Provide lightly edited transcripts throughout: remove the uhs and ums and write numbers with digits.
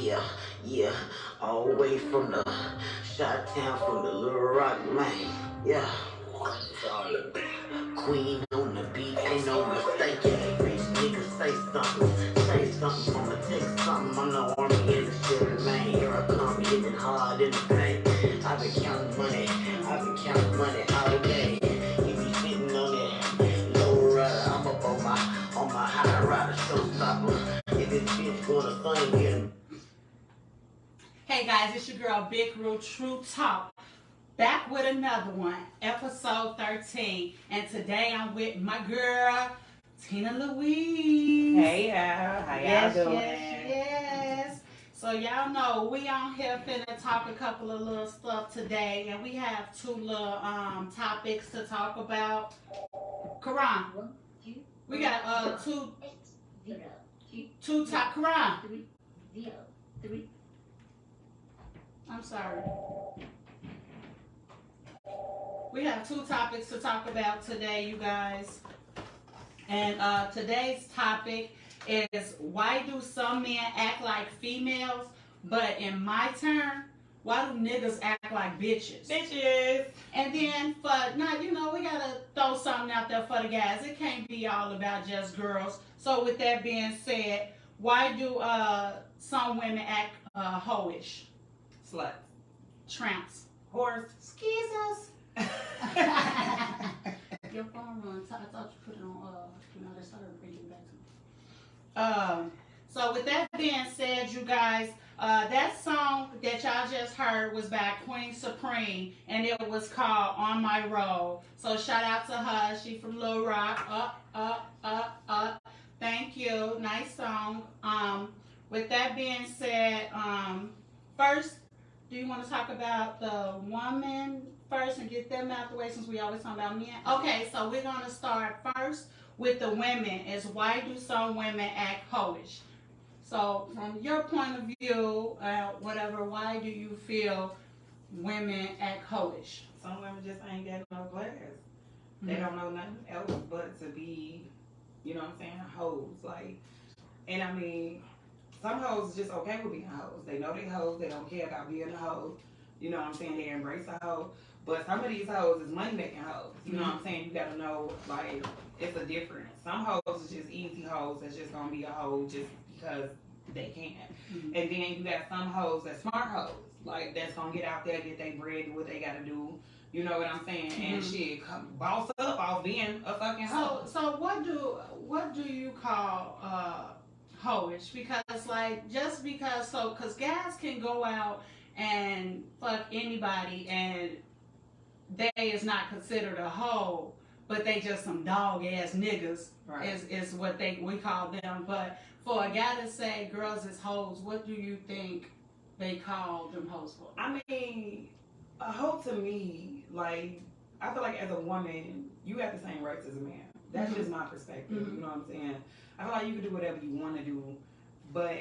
Yeah, yeah, all the way from the shot town, from the Little Rock, man. Yeah, Queen on the beat, ain't no mistaking. Rich niggas say something, I'ma take something. I'm the army in the shit, man. Here I come, hitting hard in the paint. I've been counting money all day. You be sitting on that low rider, I'm up on my high rider, showstopper. If this bitch gonna sing here. Hey guys, it's your girl Big Real True Talk. Back with another one, episode 13. And today I'm with my girl, Tina Louise. Hey y'all, how y'all doing? Yes. So y'all know we on here finna talk a couple of little stuff today, and we have two little topics to talk about. Karan, we got two top Karan. I'm sorry. We have two topics to talk about today, you guys. And today's topic is, why do some men act like females, but in my turn, why do niggas act like bitches? Bitches. And then we gotta throw something out there for the guys. It can't be all about just girls. So with that being said, why do some women act hoish? Sluts. Tramps. Horse. Skeezers. Your phone runs. I thought you put it on. They started bringing it back to me. So with that being said, you guys, that song that y'all just heard was by Queen Supreme, and it was called "On My Road." So shout out to her. She from Little Rock. Up. Thank you. Nice song. With that being said, first, do you want to talk about the woman first and get them out the way, since we always talk about men? Okay, so we're going to start first with the women. Is, why do some women act hoish? So from your point of view, why do you feel women act hoish? Some women just ain't got no class. They don't know nothing else but to be, you know what I'm saying, hoes. Like, and I mean, some hoes just okay with being hoes. They know they hoes. They don't care about being a hoe. You know what I'm saying? They embrace a hoe. But some of these hoes is money making hoes. You know what I'm saying? You gotta know, like, it's a difference. Some hoes is just easy hoes that's just gonna be a hoe just because they can. And then you got some hoes that's smart hoes. Like, that's gonna get out there, get their bread, do what they gotta do. You know what I'm saying? And shit, boss up off being a fucking hoe. So what do you call hoish? Because like, because guys can go out and fuck anybody and they is not considered a hoe, but they just some dog ass niggas. Right. is what we call them. But for a guy to say girls is hoes, what do you think they call them hoes for? I mean, a hoe to me, like, I feel like as a woman, you have the same rights as a man. That's just my perspective. You know what I'm saying? I feel like you can do whatever you want to do, but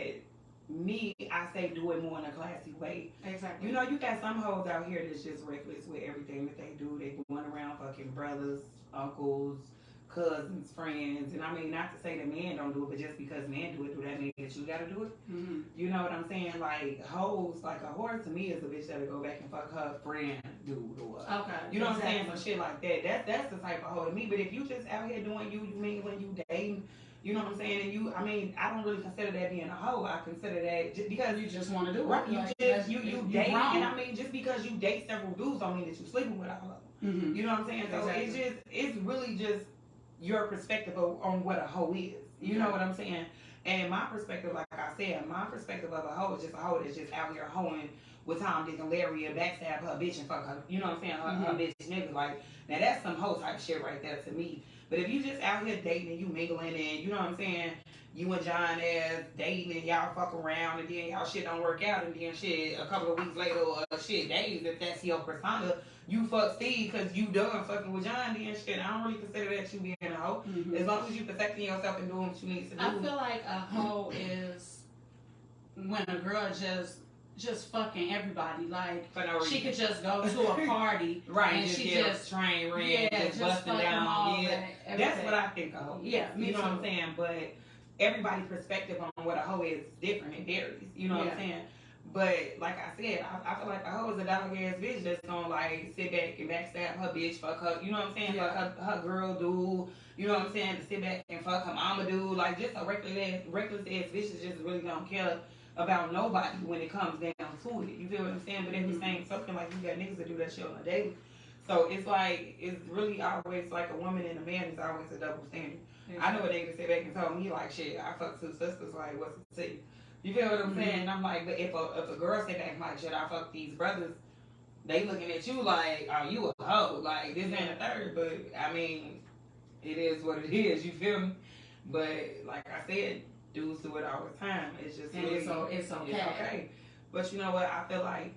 me, I say do it more in a classy way. Exactly. You know, you got some hoes out here that's just reckless with everything that they do. They going around fucking brothers, uncles, cousins, friends. And I mean, not to say that men don't do it, but just because men do it, do that mean that you gotta do it? You know what I'm saying? Like, hoes, like a whore to me is a bitch that'll go back and fuck her friend dude or you know what I'm saying? Some shit like that. That's the type of hoe to me. But if you just out here doing you mingling, you dating, you know what I'm saying? And I don't really consider that being a hoe. I consider that just because you just want to do it. Right. You date, and I mean, just because you date several dudes don't mean that you sleeping with all of them. You know what I'm saying? So it's really just your perspective on what a hoe is. You know what I'm saying? And my perspective, like I said, my perspective of a hoe is just a hoe that's just out here hoeing with Tom, Dick, and Larry and backstab her bitch and fuck her. You know what I'm saying? Her bitch nigga. Like, now that's some hoe type shit right there to me. But if you just out here dating and you mingling and, you know what I'm saying, you and John ass dating and y'all fuck around and then y'all shit don't work out and then shit a couple of weeks later or shit days, if that's your persona, you fuck Steve because you done fucking with John, then shit, I don't really consider that you being a hoe. As long as you protecting yourself and doing what you need to do. I feel like a hoe is when a girl just fucking everybody. Like, she could just go to a party, right? And she just train ran, just busting down. That's what I think of. Yeah, you know what I'm saying. But everybody's perspective on what a hoe is different. It varies. You know what I'm saying? But like I said, I feel like a hoe is a dog ass bitch that's gonna like sit back and backstab her bitch, fuck her, you know what I'm saying? Fuck her girl dude, you know what I'm saying? To sit back and fuck her mama dude, like just a reckless ass bitch that just really don't care about nobody when it comes down to it. You feel what I'm saying? But at the same token, like you got niggas that do that shit on a daily. So it's like it's really always like a woman and a man is always a double standard. I know a nigga that sit back and told me like shit, I fucked 2 sisters, like what's the tea? You feel what I'm saying? And I'm like, but if a girl sit back and like, shit, I fuck these brothers, they looking at you like, are you a hoe? Like, this and the third. But, I mean, it is what it is. You feel me? But, like I said, dudes do it all the time. It's just and really, it's okay. It's okay. But you know what? I feel like,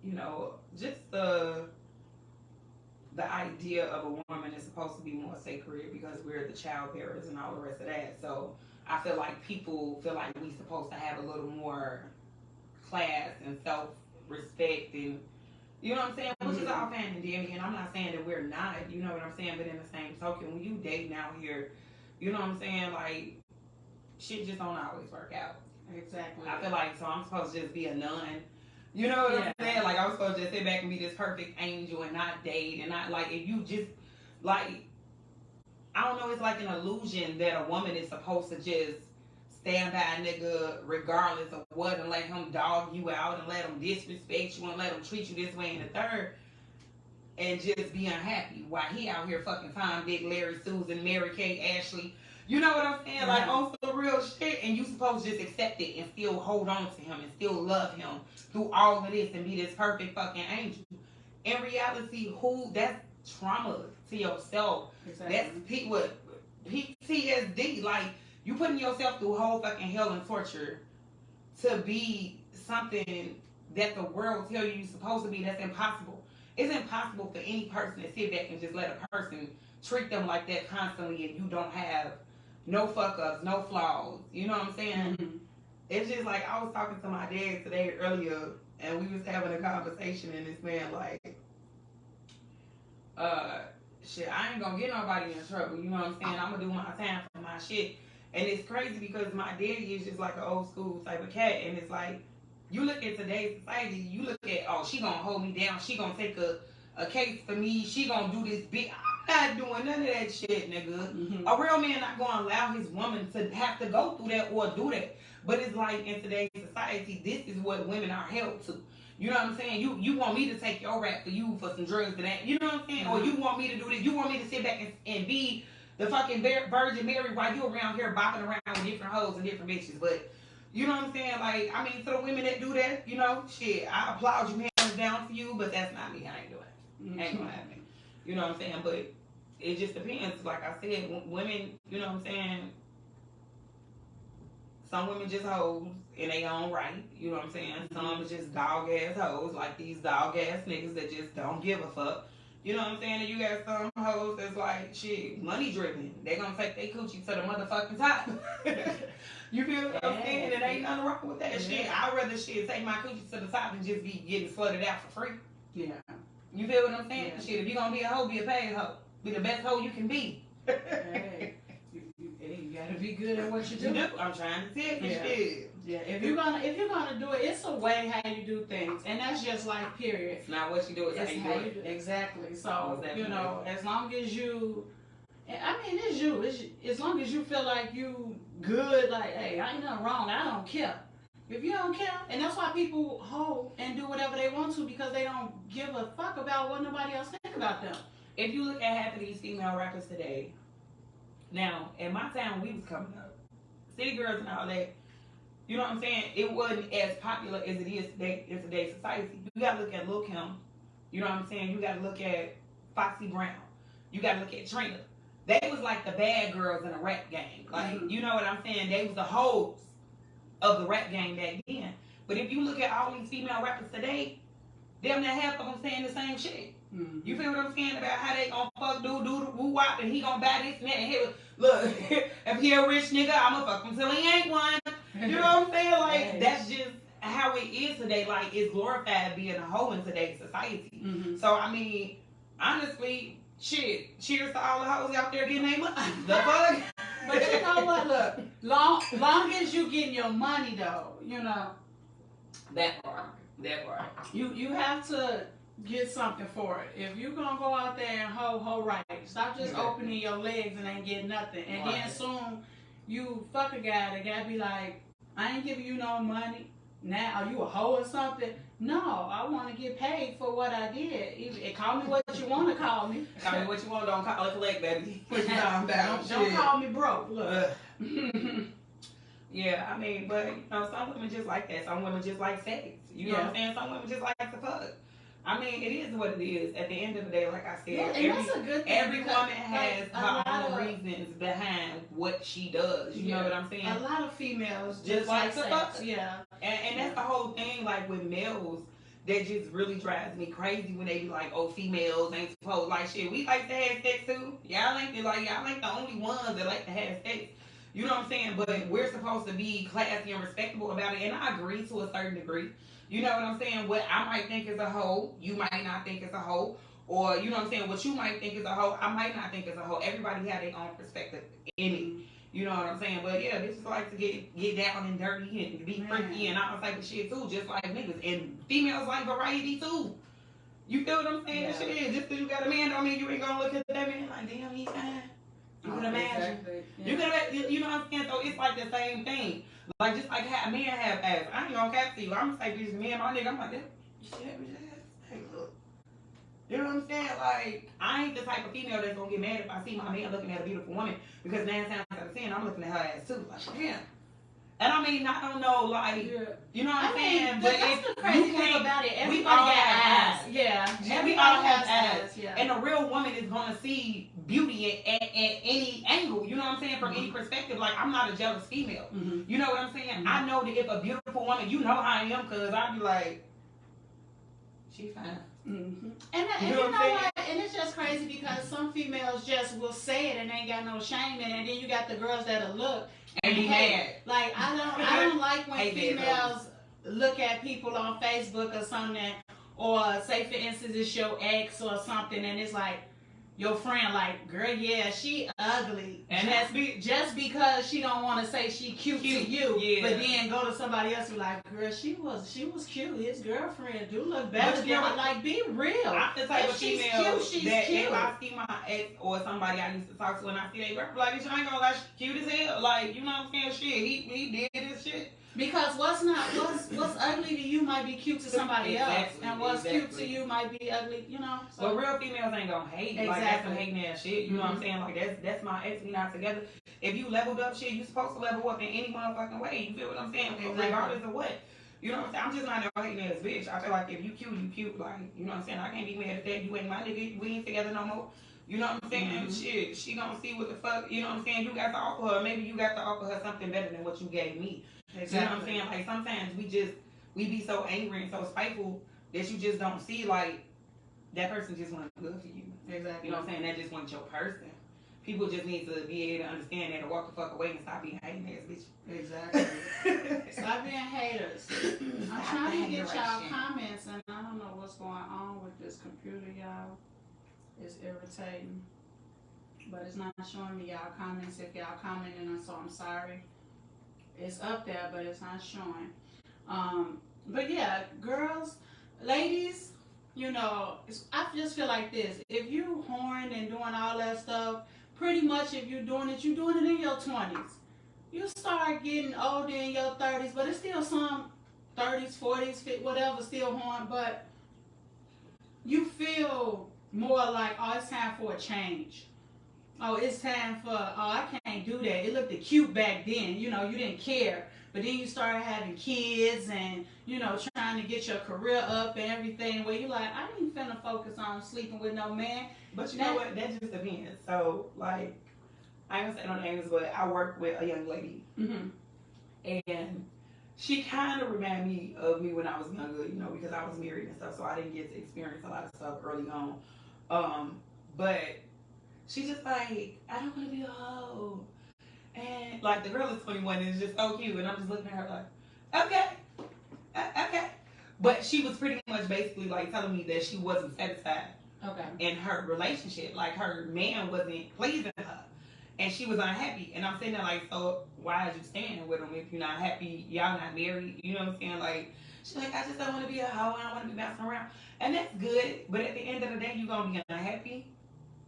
you know, just the idea of a woman is supposed to be more sacred because we're the child bearers and all the rest of that. So I feel like people feel like we supposed to have a little more class and self-respect and, you know what I'm saying? Which is all fine and dandy, and I'm not saying that we're not, you know what I'm saying? But in the same token, when you dating out here, you know what I'm saying? Like, shit just don't always work out. Exactly. I feel like, so I'm supposed to just be a nun. You know what I'm saying? Like, I was supposed to just sit back and be this perfect angel and not date and not, like, if you just, like, I don't know, it's like an illusion that a woman is supposed to just stand by a nigga regardless of what and let him dog you out and let him disrespect you and let him treat you this way and the third and just be unhappy while he out here fucking Tom, Dick, Larry, Susan, Mary Kay, Ashley. You know what I'm saying? Like on some real shit, and you supposed to just accept it and still hold on to him and still love him through all of this and be this perfect fucking angel. In reality, that's trauma to yourself. Exactly. That's PTSD. Like, you putting yourself through whole fucking hell and torture to be something that the world tell you you're supposed to be. That's impossible. It's impossible for any person to sit back and just let a person treat them like that constantly and you don't have no fuck-ups, no flaws. You know what I'm saying? Mm-hmm. It's just like, I was talking to my dad today earlier and we was having a conversation and this man like, shit, I ain't gonna get nobody in trouble. You know what I'm saying? I'm gonna do my time for my shit. And it's crazy because my daddy is just like an old school type of cat. And it's like, you look at today's society, you look at, oh, she gonna hold me down. She gonna take a case for me. She gonna do this big. I'm not doing none of that shit, nigga. Mm-hmm. A real man not gonna allow his woman to have to go through that or do that. But it's like in today's society, this is what women are held to. You know what I'm saying? You want me to take your rap for you for some drugs and that. You know what I'm saying? Mm-hmm. Or you want me to do this. You want me to sit back and be the fucking Virgin Mary while you around here bopping around with different hoes and different bitches. But you know what I'm saying? Like, I mean, to the women that do that, you know, shit, I applaud you hands down for you, but that's not me. I ain't doing it. Mm-hmm. Ain't gonna happen. You know what I'm saying? But it just depends. Like I said, women, you know what I'm saying? Some women just hoes in their own right. You know what I'm saying? Some is just dog ass hoes, like these dog ass niggas that just don't give a fuck. You know what I'm saying? And you got some hoes that's like, shit, money driven. They gonna take their coochie to the motherfucking top. You feel what I'm saying? And ain't nothing wrong with that shit. I'd rather shit take my coochie to the top and just be getting flooded out for free. Yeah. You feel what I'm saying? Yeah. Shit, if you gonna be a hoe, be a paid hoe. Be the best hoe you can be. Hey. You gotta be good at what you do. I'm trying to tell you shit. Yeah, if you're gonna do it, it's a way how you do things, and that's just like period. It's not what you do, it's how you do it. Exactly. So you know, as long as you, I mean, it's you. As long as you feel like you good, like, hey, I ain't nothing wrong. I don't care. If you don't care, and that's why people hoe and do whatever they want to because they don't give a fuck about what nobody else think about them. If you look at half of these female rappers today, now in my town we was coming up, city girls and all that. You know what I'm saying? It wasn't as popular as it is today in today's society. You gotta look at Lil' Kim. You know what I'm saying? You gotta look at Foxy Brown. You gotta look at Trina. They was like the bad girls in a rap gang. Like, you know what I'm saying? They was the hoes of the rap gang back then. But if you look at all these female rappers today, damn near half of them saying the same shit. Mm-hmm. You feel what I'm saying about how they gonna fuck do woo wop and he gonna buy this and that and he was, look, if he a rich nigga, I'ma fuck him till he ain't one. You know what I'm saying? Like, that's just how it is today. Like, it's glorified being a hoe in today's society. Mm-hmm. So, I mean, honestly, shit, cheers to all the hoes out there getting their money. The fuck? But you know what? Look, long as you getting your money though, you know. That part. You have to get something for it. If you gonna go out there and hoe right, stop just opening your legs and ain't getting nothing. And then soon you fuck a guy, the guy be like, I ain't giving you no money. Now are you a hoe or something? No, I want to get paid for what I did. Even call me what you want to call me. Call me what you want. Don't call it leg, baby. What you talking about? Don't call me broke. Look. Yeah, I mean, but you know, some women just like that. Some women just like sex. You know what I'm saying? Some women just like to fuck. I mean, it is what it is. At the end of the day, like I said, every woman has her own reasons behind what she does. You know what I'm saying? A lot of females just like to fuck. Yeah. And that's the whole thing, like with males, that just really drives me crazy when they be like, oh, females ain't supposed, like, shit, we like to have sex too. Y'all ain't the only ones that like to have sex. You know what I'm saying? But we're supposed to be classy and respectable about it. And I agree to a certain degree. You know what I'm saying? What I might think is a hoe, you might not think is a hoe. Or, you know what I'm saying? What you might think is a hoe, I might not think is a hoe. Everybody have their own perspective in it. You know what I'm saying? But yeah, bitches like to get down and dirty and be freaky and all type of shit too, just like niggas. And females like variety too. You feel what I'm saying? Yeah. Shit, just because you got a man don't mean you ain't gonna look at that man like, damn, he's fine. You can imagine. Exactly. Yeah. You can imagine, you know what I'm saying? So it's like the same thing. Like just like a man have ass. I ain't gonna cap to you. I'm gonna say bitch, me and my nigga, I'm like, that shit, hey, look. You know what I'm saying? Like, I ain't the type of female that's gonna get mad if I see my man looking at a beautiful woman, because 9 times out of 10, I'm looking at her ass too. Like, damn. And I mean, I don't know, like, you know what I'm saying? But that's the crazy thing about it. Everybody we all have eyes. Yeah. We all have eyes. Yeah. And a real woman is gonna see beauty at any angle. You know what I'm saying? From any perspective. Like, I'm not a jealous female. You know what I'm saying? I know that if a beautiful woman, you know how I am, because I'd be like, she's fine. And you know what? And it's just crazy because some females just will say it and ain't got no shame in it. And then you got the girls that'll look and be mad. Like, I don't like when females look at people on Facebook or something, or say for instance it's your ex or something, and it's like your friend like, girl, yeah, she ugly, and just because she don't want to say she cute to you, but then go to somebody else and be like, girl, she was cute. His girlfriend do look better than her. Like, be real. I'm the type of female that cute. If I see my ex or somebody I used to talk to and I see that girl, like, bitch, I ain't gonna lie, she cute as hell. Like, you know what I'm saying? Shit, he did this shit. Because what's ugly to you might be cute to somebody else, and what's cute to you might be ugly, you know. So. But real females ain't gonna hate. Like, that's some hating ass shit. You know what I'm saying? Like, that's my ex. We not together. If you leveled up, shit, you supposed to level up in any motherfucking way. You feel what I'm saying? Regardless of what. You know what I'm saying? I'm just not no hating ass bitch. I feel like if you cute, you cute. Like, you know what I'm saying? I can't be mad at that. You ain't my nigga. We ain't together no more. You know what I'm saying? Shit, she gonna see what the fuck. You know what I'm saying? You got to offer her. Maybe you got to offer her something better than what you gave me. Exactly. You know what I'm saying? Like, sometimes we be so angry and so spiteful that you just don't see, like, that person just wants good for you. Exactly. You know what I'm saying? That just wants your person. People just need to be able to understand that and walk the fuck away and stop being hating ass bitch. Exactly. Stop being haters. I'm trying to get y'all comments, and I don't know what's going on with this computer, y'all. It's irritating. But it's not showing me y'all comments. If y'all commenting, so I'm sorry. It's up there, but it's not showing. But yeah, girls, ladies, you know, I just feel like this. If you horn and doing all that stuff, pretty much if you're doing it in your 20s. You start getting older in your 30s, but it's still some 30s, 40s, whatever, still horn, but you feel more like, oh, it's time for a change. Oh, it's time for, I can't do that. It looked cute back then. You know, you didn't care. But then you started having kids and, you know, trying to get your career up and everything, where you're like, I ain't finna focus on sleeping with no man. But you know what? That just depends. So, like, I ain't gonna say no names, but I work with a young lady. And she kind of reminded me of me when I was younger, you know, because I was married and stuff, so I didn't get to experience a lot of stuff early on. But she just like, I don't want to be a hoe. And like, the girl is 21 and it's just so cute. And I'm just looking at her like, okay. But she was pretty much basically like telling me that she wasn't satisfied in her relationship. Like, her man wasn't pleasing her. and she was unhappy. And I'm sitting there like, so why is you staying with him if you're not happy? Y'all not married? You know what I'm saying? Like, she's like, I just don't want to be a hoe. I don't want to be bouncing around. And that's good. But at the end of the day, you're going to be unhappy.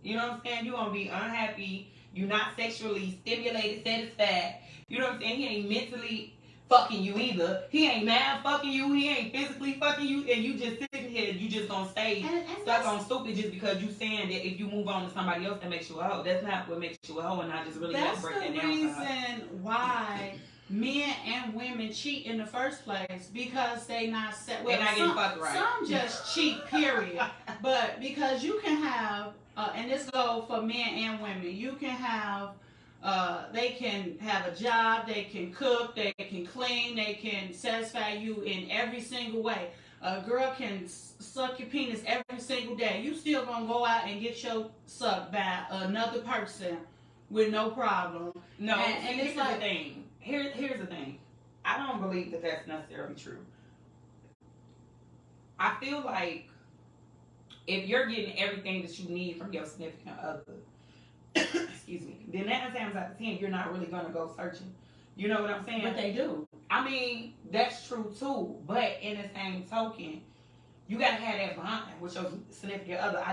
You know what I'm saying? You're going to be unhappy. You're not sexually stimulated, satisfied. You know what I'm saying? He ain't mentally fucking you either. He ain't mad fucking you. He ain't physically fucking you. And you just sitting here and you just gonna stay stuck on stupid just because you saying that if you move on to somebody else that makes you a hoe. That's not what makes you a hoe, and I just really got to break that down. That's the reason why men and women cheat in the first place, because they not set. Well, not getting fucked right. Some just cheat, period. But because you can have, and this goes for men and women, you can have. They can have a job, they can cook, they can clean, they can satisfy you in every single way. A girl can suck your penis every single day. You still gonna go out and get your sucked by another person with no problem. No, and it's like, the thing. Here's the thing. I don't believe that that's necessarily true. I feel like if you're getting everything that you need from your significant other, excuse me, then 9 times out of 10, you're not really going to go searching. You know what I'm saying? But they do. I mean, that's true too. But in the same token, you got to have that bond with your significant other.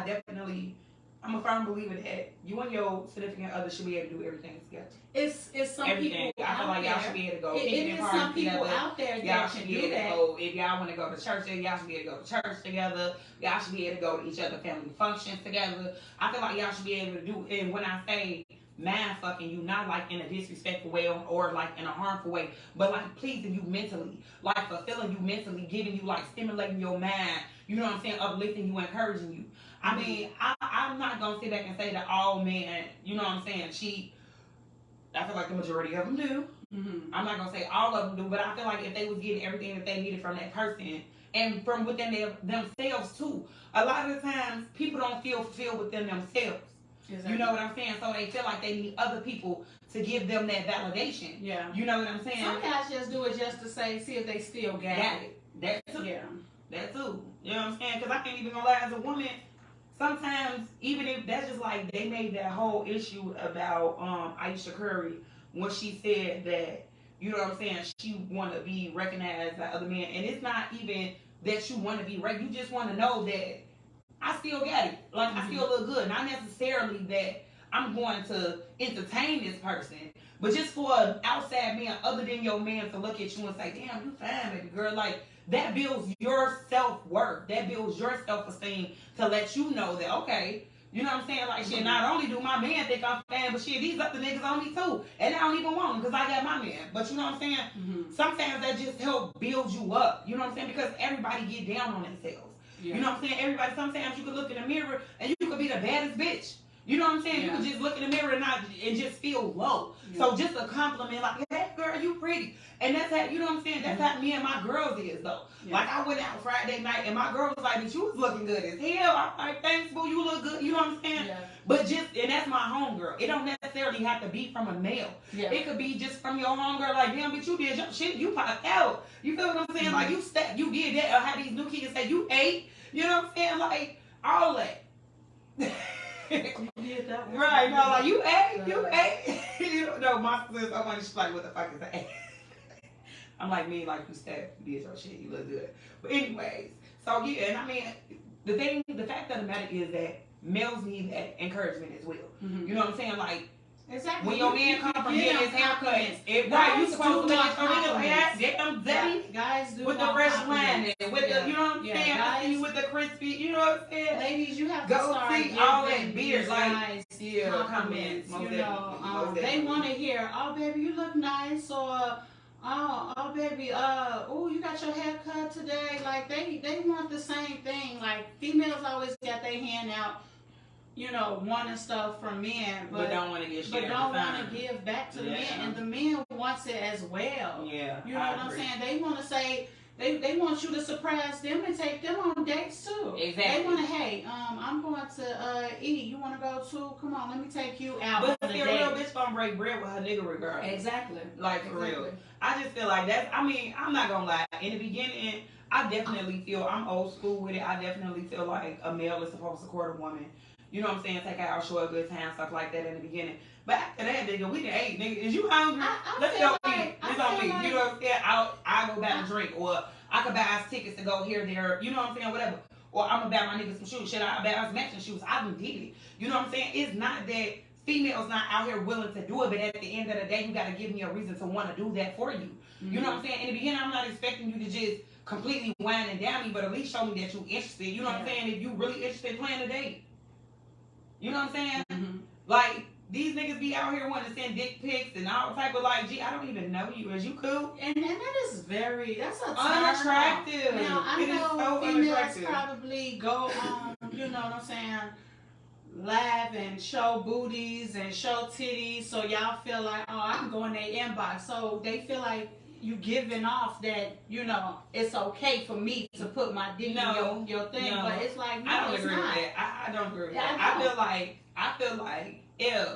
I'm a firm believer that you and your significant other should be able to do everything together. It's some everything. People I feel like y'all should be able to go. It is some people together. Out there y'all should be able to go. If y'all want to go to church, y'all should be able to go to church together. Y'all should be able to go to each other's family functions together. I feel like y'all should be able to do. And when I say mind fucking you, not like in a disrespectful way or like in a harmful way, but like pleasing you mentally, like fulfilling you mentally, giving you like stimulating your mind. You know what I'm saying? Uplifting you, encouraging you. I mean, I'm not going to sit back and say that all men, you know what I'm saying, cheat. I feel like the majority of them do. Mm-hmm. I'm not going to say all of them do, but I feel like if they was getting everything that they needed from that person and from within themselves too, a lot of the times people don't feel fulfilled within themselves. Exactly. You know what I'm saying? So they feel like they need other people to give them that validation. Yeah. You know what I'm saying? Some guys just do it just to see if they still got it. That too. Yeah. That too. You know what I'm saying? Because I can't even go lie, as a woman, sometimes, even if that's just like they made that whole issue about Aisha Curry when she said that, you know what I'm saying, she want to be recognized by other men. And it's not even that you want to be recognized. You just want to know that I still got it. Like, I still look good. Not necessarily that I'm going to entertain this person, but just for an outside man other than your man to look at you and say, damn, you fine, baby girl. Like, that builds your self-worth. That builds your self-esteem to let you know that, okay, you know what I'm saying? Like, shit, not only do my man think I'm fine, but shit, these other niggas on me too. And I don't even want them because I got my man. But you know what I'm saying? Mm-hmm. Sometimes that just help build you up. You know what I'm saying? Because everybody get down on themselves. Yeah. You know what I'm saying? Everybody, sometimes you can look in the mirror and you could be the baddest bitch. You know what I'm saying? Yeah. You can just look in the mirror and just feel low. Yeah. So just a compliment like, hey girl, you pretty. And that's how, you know what I'm saying? That's how me and my girls is though. Yeah. Like I went out Friday night and my girl was like, bitch, you was looking good as hell. I'm like, thanks, boo, you look good. You know what I'm saying? Yeah. But and that's my homegirl. It don't necessarily have to be from a male. Yeah. It could be just from your homegirl, like, damn, bitch, you did your shit, you popped out. You feel what I'm saying? Mm-hmm. Like you did that, or how these new kids say you ate. You know what I'm saying? Like, all that. You did that one. Right, no, like you ate. You know, my sister, I want to like, what the fuck is that? I'm like, me, like you said, you did your shit, you look good. But anyways, so yeah, and I mean, the fact of the matter is that males need that encouragement as well. Mm-hmm. You know what I'm saying? Like, exactly. When your man come from getting his haircut, right, you supposed to let your nigga hair, guys do with the fresh line and with the, you know what I'm saying? I see you with the crispy, you know what I'm saying? Ladies, you have to go start see all that beard, like, compliments. You know, they want to hear, oh baby, you look nice, or oh baby, oh you got your hair cut today. Like they want the same thing. Like females always got their hand out, you know, wanting stuff from men, but don't want to give back to the men, and the men wants it as well. Yeah, you know what I'm saying? They want to say. They want you to surprise them and take them on dates too. Exactly. They want to, hey, I'm going to eat. You want to go too? Come on, let me take you out. But still, real bitch gonna break bread with her nigga regardless. Exactly. Like for real. I just feel like that. I mean, I'm not gonna lie. In the beginning, I definitely feel I'm old school with it. I definitely feel like a male is supposed to court a woman. You know what I'm saying? Take out, show a good time, stuff like that in the beginning. But after that, nigga, we done ate, nigga. Is you hungry? Let's go eat. It's on me. You know what I'm saying? I'll go buy a drink, or I could buy us tickets to go here, there. You know what I'm saying? Whatever. Or I'm gonna buy my niggas some shoes. Shit, I'll buy us matching shoes. I done did it. You know what I'm saying? It's not that females not out here willing to do it, but at the end of the day, you gotta give me a reason to want to do that for you. Mm-hmm. You know what I'm saying? In the beginning, I'm not expecting you to just completely whine and down me, but at least show me that you interested. You know what I'm saying? If you really interested in playing a date. You know what I'm saying? Mm-hmm. Like, these niggas be out here wanting to send dick pics and all type of like, gee, I don't even know you. Is you cool? And that is that's a unattractive. Now, I know females probably go on, you know what I'm saying, live and show booties and show titties, so y'all feel like, oh, I can go in their inbox. So they feel like you giving off that, you know, it's okay for me to put my dick in your thing, but it's like, no, I don't it's agree not. with that. I don't agree with that. I feel like if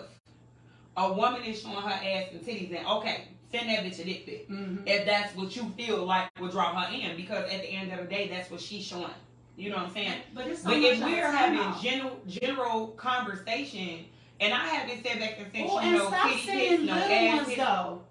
a woman is showing her ass and titties, then okay, send that bitch a dick pic. Mm-hmm. If that's what you feel like would draw her in, because at the end of the day, that's what she's showing. You know what I'm saying? But if we're having general conversation, and I haven't said back and said, titty pics, no ass pics, though.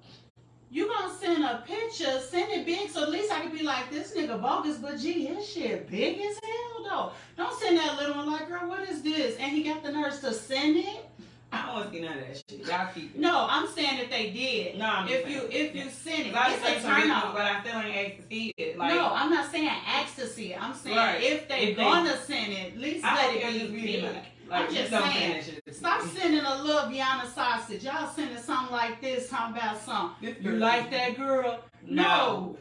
You gonna send a picture, send it big, so at least I can be like, this nigga bogus, but gee, his shit big as hell though. Don't send that little one like, girl, what is this? And he got the nerves to send it. I don't want to see none of that shit. Y'all keep it. No, I'm saying that they did. No, I'm if you send it, it's a turn off. But I still ain't asked to see it. Like, no, I'm not saying ask to see it. I'm saying if they gonna send it, at least let it be big. Like, I'm just saying, stop sending a little Vienna sausage. Y'all sending something like this, talking about something. You like that girl? No.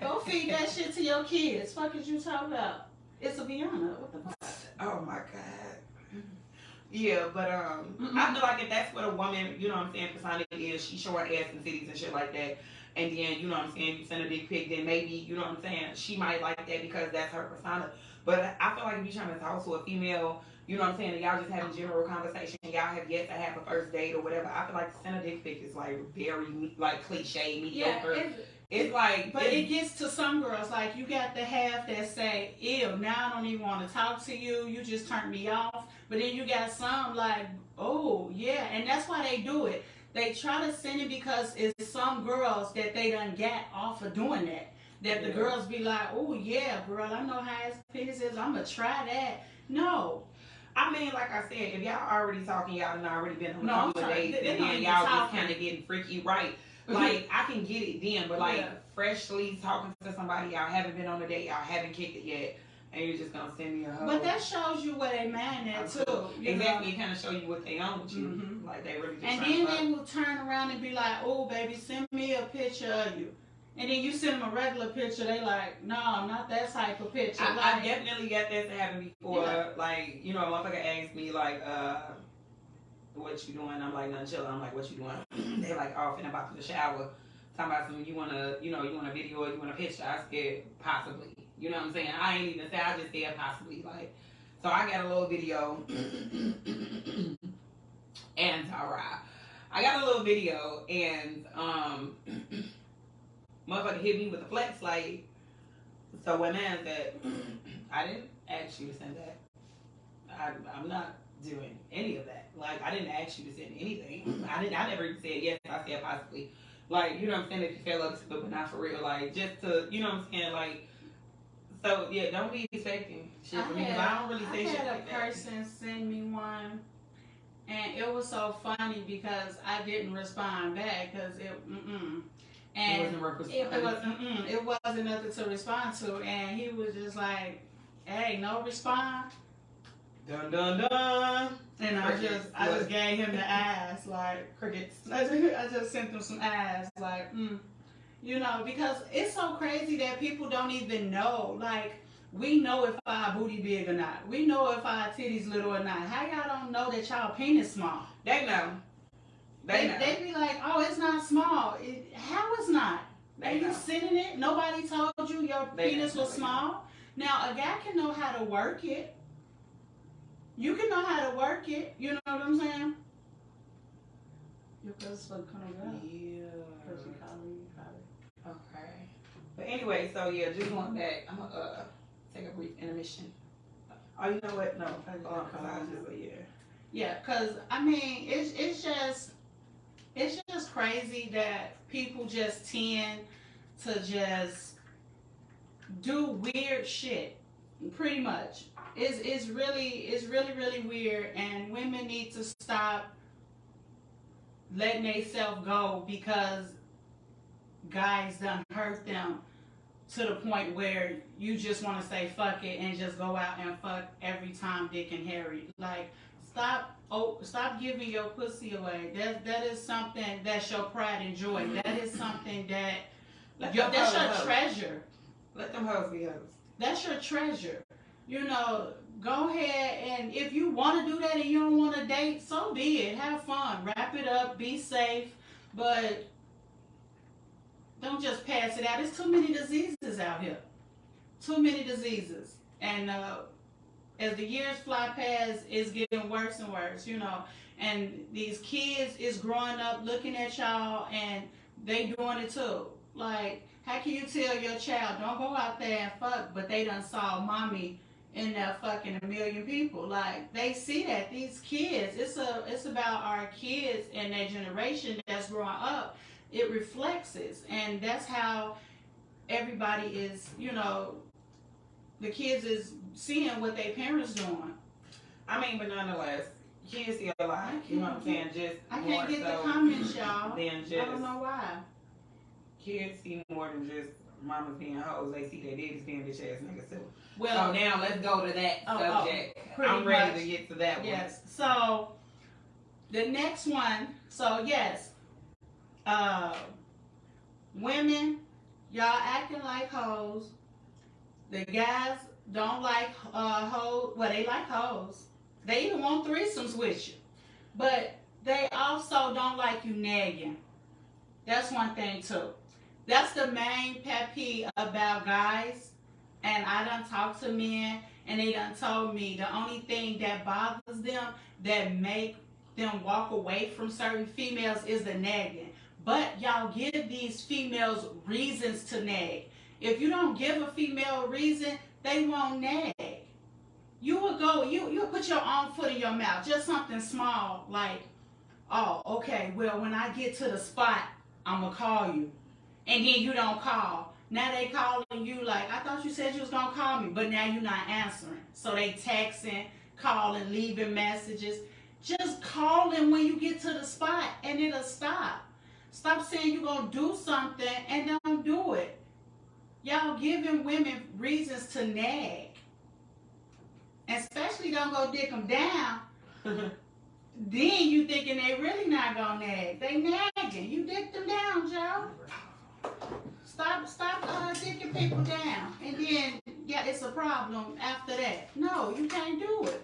Go feed that shit to your kids. Fuck is you talking about? It's a Vienna. What the fuck? Oh my God. Yeah, but I feel like if that's what a woman, you know what I'm saying, persona is, she show her ass and titties and shit like that, and then, you know what I'm saying, you send a dick pic, then maybe, you know what I'm saying, she might like that because that's her persona. But I feel like if you're trying to talk to a female, you know what I'm saying, and y'all just having general conversation, y'all have yet to have a first date or whatever, I feel like to send a dick pic is like very like cliche, mediocre. Yeah, it's like, but it gets to some girls, like you got the half that say, ew, now I don't even want to talk to you, you just turned me off. But then you got some like, oh yeah, and that's why they do it. They try to send it because it's some girls that they done get off of doing that. That the girls be like, oh yeah, girl, I know how his penis is, I'm gonna try that. No. I mean, like I said, if y'all already talking, y'all done already been on a couple of dates, and then y'all just kind of getting freaky, right? Like, I can get it then, but like, freshly talking to somebody, y'all haven't been on a date, y'all haven't kicked it yet, and you're just gonna send me a hoe. But that shows you what they man at too. Exactly, it kind of show you what they own with you. Mm-hmm. Like, they really just and then they will turn around and be like, oh, baby, send me a picture of you. And then you send them a regular picture, they like, no, not that type of picture. I definitely got that to happen before. Yeah. Like, you know, a motherfucker asked me, like, what you doing? I'm like, nothing, chilling. I'm like, what you doing? They like, oh, finna about to the shower. Talking about some, you want a video or you want a picture? I said, possibly. You know what I'm saying? I ain't even say, I just said possibly. Like, so I got a little video. And I got a little video, and motherfucker hit me with the flex, like, so when man said, I didn't ask you to send that. I'm not doing any of that. Like, I didn't ask you to send anything. I never even said yes, I said possibly. Like, you know what I'm saying, if you fell up to it, but not for real. Like, just to, you know what I'm saying, like, so, yeah, don't be expecting shit from me, because I don't really say shit like that. I had a person send me one, and it was so funny because I didn't respond back, because and it wasn't nothing to respond to, and he was just like, hey, no response. Dun dun dun. And I just gave him the ass, like crickets. I just sent him some ass, like, you know, because it's so crazy that people don't even know. Like, we know if our booty big or not. We know if our titties little or not. How y'all don't know that y'all penis small? They know. They be like, oh, it's not small. How it's not? Are you sitting it? Nobody told you your penis was small? Now, a guy can know how to work it. You can know how to work it. You know what I'm saying? Yeah. Okay. But anyway, so yeah, just going back, I'm going to take a brief intermission. Oh, you know what? No, I was just like, yeah. Yeah, cause I mean, it's just crazy that people just tend to just do weird shit. Pretty much, it's really weird, and women need to stop letting themselves go because guys done hurt them to the point where you just want to say fuck it and just go out and fuck every time Dick and Harry. Like, stop giving your pussy away. That is something that's your pride and joy. That is something that that's your treasure. Let them hoes be hoes. That's your treasure. You know, go ahead, and if you want to do that and you don't want to date, so be it. Have fun. Wrap it up. Be safe. But don't just pass it out. There's too many diseases out here. Too many diseases. And as the years fly past, it's getting worse and worse, you know. And these kids is growing up looking at y'all, and they doing it too. Like, how can you tell your child, don't go out there and fuck, but they done saw mommy in there fucking a million people? Like, they see that. These kids, it's about our kids and their generation that's growing up. It reflects it. And that's how everybody is, you know, the kids is seeing what their parents doing. I mean, but nonetheless, kids see a lot. You know what I'm saying? Just I can't get the comments, y'all. Than just, I don't know why. Kids see more than just mamas being hoes. They see their daddies being bitch ass niggas too. Well, so now let's go to that subject. I'm ready to get to that one. Yes. So the next one. So yes, women, y'all acting like hoes. The guys don't like hoes. Well, they like hoes. They even want threesomes with you, but they also don't like you nagging. That's one thing too. That's the main pet peeve about guys. And I done talked to men, and they done told me the only thing that bothers them, that make them walk away from certain females, is the nagging. But y'all give these females reasons to nag. If you don't give a female a reason, they won't nag. You will put your own foot in your mouth, just something small like, oh, okay, well, when I get to the spot, I'm going to call you. And then you don't call. Now they calling you like, I thought you said you was going to call me, but now you're not answering. So they texting, calling, leaving messages. Just calling when you get to the spot, and it'll stop. Stop saying you're going to do something and don't do it. Y'all giving women reasons to nag. Especially don't go dick them down. Then you thinking they really not going to nag. They nagging. You dick them down, Joe. Stop dicking people down. And then, yeah, it's a problem after that. No, you can't do it.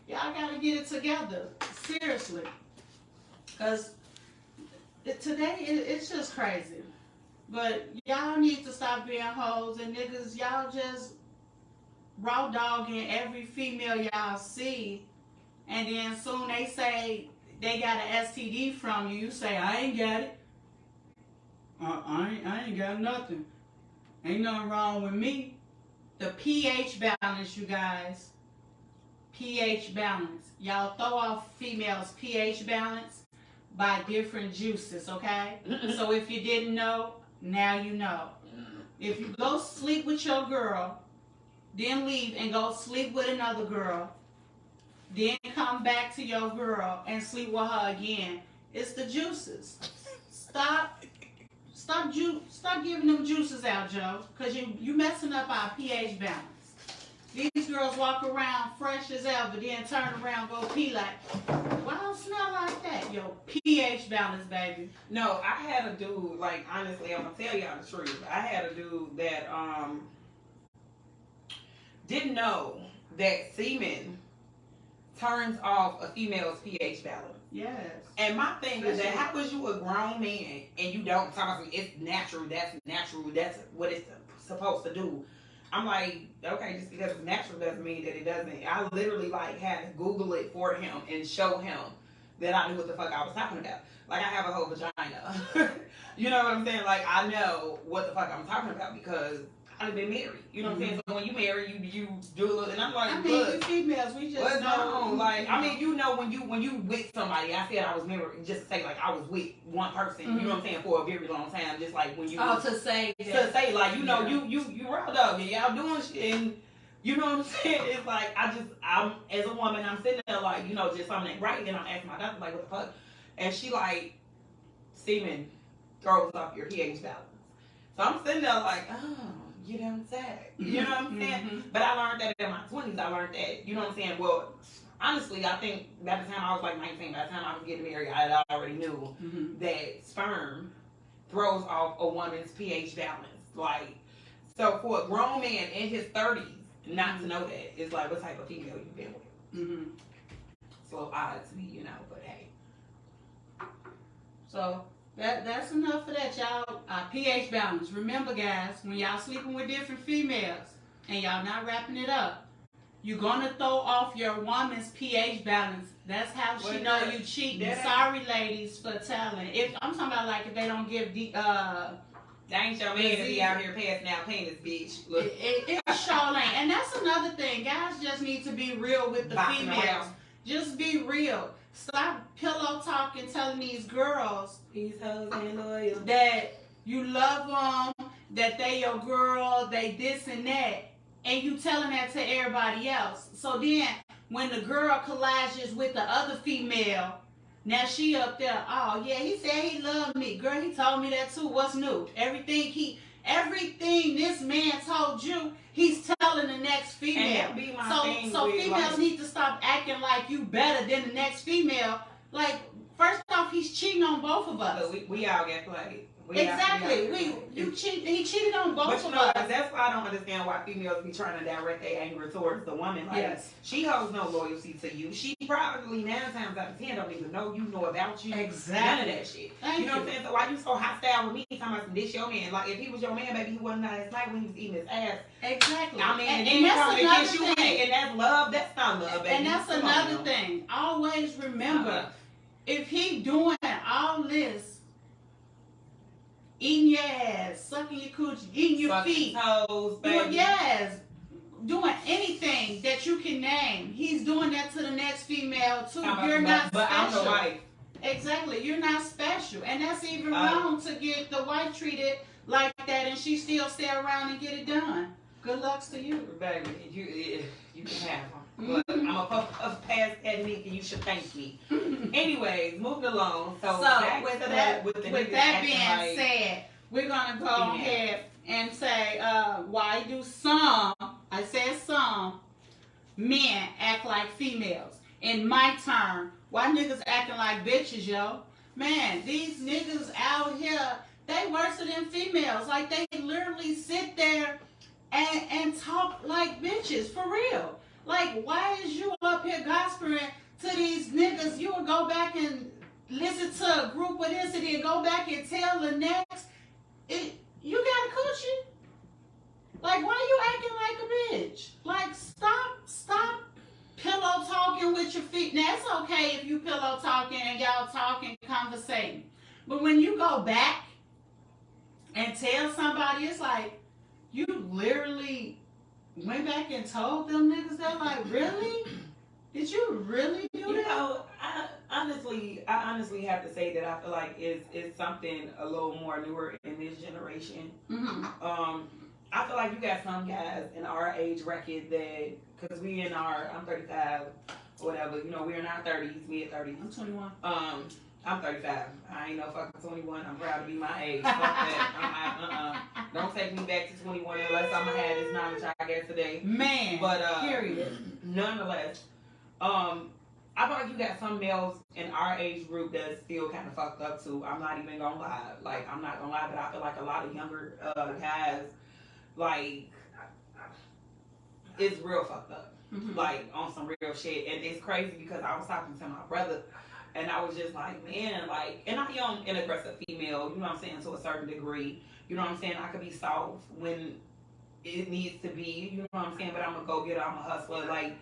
Y'all got to get it together. Seriously. Because today, it's just crazy. But y'all need to stop being hoes, and niggas, y'all just raw dogging every female y'all see. And then soon they say they got an STD from you. You say, I ain't got it. I ain't got nothing. Ain't nothing wrong with me. The pH balance, you guys. pH balance. Y'all throw off females' pH balance by different juices, okay? So if you didn't know, now you know. If you go sleep with your girl, then leave and go sleep with another girl, then come back to your girl and sleep with her again, it's the juices. Stop giving them juices out, Joe, because you messing up our pH balance. These girls walk around fresh as ever, then turn around, go pee like, why don't smell like that? Yo, pH balance, baby. No, I had a dude, like, honestly, I'm going to tell y'all the truth. I had a dude that didn't know that semen turns off a female's pH balance. Yes. And my thing is that how was you a grown man and you don't talk about it's natural, that's what it's supposed to do. I'm like, okay, just because it's natural doesn't mean that it doesn't. I literally like had to Google it for him and show him that I knew what the fuck I was talking about. Like, I have a whole vagina. You know what I'm saying? Like, I know what the fuck I'm talking about because probably been married. You know what I'm saying? So when you marry, you do a little, and I'm like, I mean, we females, we just what's know. on? Like, I mean, you know, when you with somebody, I said I was married, just to say like I was with one person. You know what I'm saying, for a very long time. Just like when you to say like, you know, you riled up and y'all doing shit, and you know what I'm saying. It's like I'm as a woman, I'm sitting there like, you know, just something ain't right, and I'm asking my doctor like, what the fuck, and she like, semen throws off your pH balance. So I'm sitting there like, oh, you don't say. You know what I'm saying? But I learned that in my 20s. I learned that, you know what I'm saying? Well, honestly, I think by the time I was like 19, by the time I was getting married, I already knew that sperm throws off a woman's pH balance. Like, so for a grown man in his 30s not to know that, it's like, what type of female you been with? It's a little odd to me, you know, but hey. So that's enough for that, y'all. pH balance. Remember, guys, when y'all sleeping with different females and y'all not wrapping it up, you're gonna throw off your woman's pH balance. That's how she know you cheating. Sorry, ladies, for telling. If I'm talking about like if they don't give the that ain't your man to be out here passing out penis, bitch. Look, it sure ain't. And that's another thing. Guys just need to be real with the females. Just be real. Stop pillow talking, telling these girls, these hoes ain't loyal, that you love them, that they your girl, they this and that, and you telling that to everybody else. So then, when the girl collages with the other female, now she up there, oh yeah, he said he loved me. Girl, he told me that too. What's new? Everything this man told you, he's telling the next female. So females need to stop acting like you better than the next female. Like, first off, he's cheating on both of us. So we all get played. He cheated on both of us. That's why I don't understand why females be trying to direct their anger towards the woman. Like, she holds no loyalty to you. She probably 9 times out of 10 don't even know about you. Exactly. None of that shit. You know what I'm saying? So why you so hostile with me talking about this your man? Like, if he was your man, baby, he wasn't last night when he was eating his ass. Exactly. I mean, and that's another thing. And that's love. That's not love, baby. And that's another thing. Always remember, if he doing all this, eating your ass, sucking your coochie, eating your feet, toes, baby. Doing anything that you can name. He's doing that to the next female too. You're not special. But I'm the wife. Exactly, you're not special, and that's even wrong to get the wife treated like that, and she still stay around and get it done. Good lucks to you, baby. You can have them. But I'm a puff past that Nick, and you should thank me. Anyways, moving along. So with that being said, we're gonna go ahead and say, why do some men act like females? In my term, why niggas acting like bitches, yo? Man, these niggas out here, they worse than females. Like, they literally sit there and talk like bitches, for real. Like, why is you up here gossiping to these niggas? You would go back and listen to a group of this and then go back and tell the next, you got a coochie? Like, why you acting like a bitch? Like, stop pillow talking with your feet. Now, it's okay if you pillow talking and y'all talking, conversating. But when you go back and tell somebody, it's like, you literally went back and told them niggas that. Like, really? Did you really do that? You know, I honestly have to say that I feel like it's something a little more newer in this generation. I feel like you got some guys in our age bracket that, because I'm 35 or whatever, you know, we're in our 30s, we at 30s. I'm 21. I'm 35. I ain't no fucking 21. I'm proud to be my age. Fuck that. Don't take me back to 21 unless I'm gonna have this knowledge I got today. Man. But period. Nonetheless, I feel like you got some males in our age group that's still kind of fucked up too. I'm not even gonna lie. Like, I'm not gonna lie, but I feel like a lot of younger guys, like, it's real fucked up. Like, on some real shit. And it's crazy because I was talking to my brother, and I was just like, man, like, and I'm young and aggressive female, you know what I'm saying, to a certain degree. You know what I'm saying? I could be soft when it needs to be, you know what I'm saying, but I'm a go-getter, I'm a hustler, like,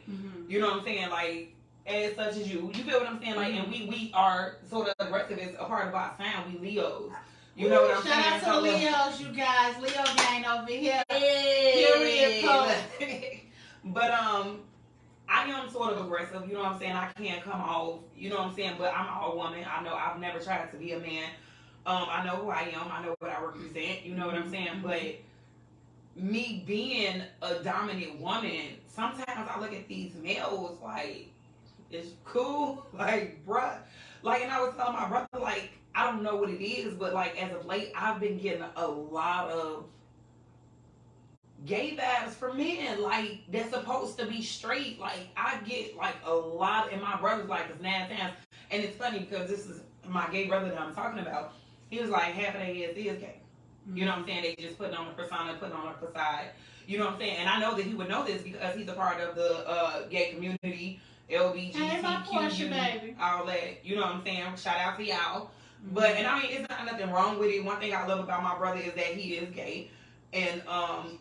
you know what I'm saying, like, as such as you feel what I'm saying, like, and we are sort of aggressive as a part of our sound, we Leos. You know what I'm saying? Shout out to the Leos, you guys. Leo gang over here. Period. But I am sort of aggressive, you know what I'm saying? I can't come off, you know what I'm saying? But I'm a woman. I know I've never tried to be a man. I know who I am. I know what I represent. You know what I'm saying? But me being a dominant woman, sometimes I look at these males like, it's cool, like, bruh. Like, and I was telling my brother, like, I don't know what it is, but like as of late, I've been getting a lot of gay vibes from men, like they're supposed to be straight. Like I get like a lot, and my brother's like it's 9 times, and it's funny because this is my gay brother that I'm talking about. He was like half of their heads is gay. You know what I'm saying? They just putting on a persona, putting on a facade. You know what I'm saying? And I know that he would know this because he's a part of the gay community, LGBTQ, all that. You know what I'm saying? Shout out to y'all. But and I mean, it's not nothing wrong with it. One thing I love about my brother is that he is gay. And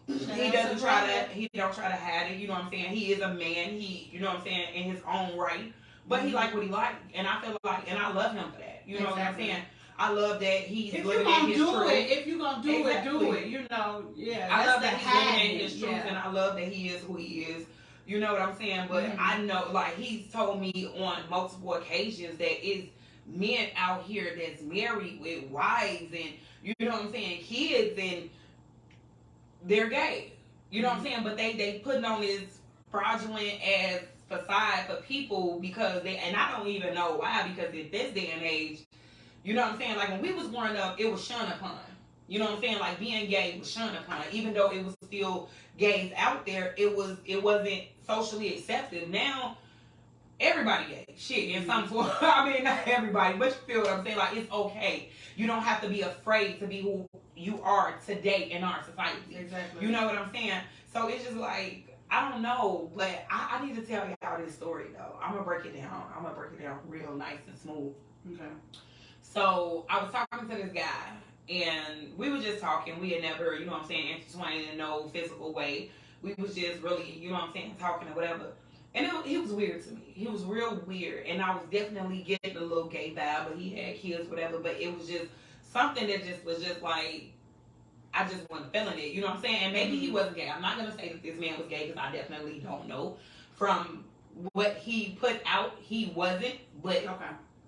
he don't try to hide it, you know what I'm saying? He is a man, he, you know what I'm saying, in his own right. But he like what he like, and I feel like, and I love him for that. You know what I'm saying? I love that he's living in his truth. If you're gonna do it, do it. You know, yeah. I love that he's living in his truth, and I love that he is who he is. You know what I'm saying? But I know, like, he's told me on multiple occasions that it's men out here that's married with wives and, you know what I'm saying, kids, and they're gay. You know what I'm saying? But they putting on this fraudulent ass facade for people because they, and I don't even know why, because in this day and age, you know what I'm saying? Like when we was growing up, it was shunned upon. You know what I'm saying? Like being gay was shunned upon. Even though it was still gays out there, it wasn't socially accepted. Now everybody gay. Shit, in some form. I mean, not everybody, but you feel what I'm saying? Like it's okay. You don't have to be afraid to be who you are today in our society. Exactly. You know what I'm saying? So it's just like, I don't know, but I need to tell y'all this story though. I'm gonna break it down. I'm gonna break it down real nice and smooth. Okay. So I was talking to this guy, and we were just talking. We had never, you know what I'm saying, intertwined in no physical way. We was just really, you know what I'm saying, talking or whatever. And he was weird to me. He was real weird, and I was definitely getting a little gay vibe, but he had kids, whatever. But it was just something that just was just like, I just wasn't feeling it, you know what I'm saying? And maybe he wasn't gay. I'm not going to say that this man was gay because I definitely don't know. From what he put out, he wasn't. But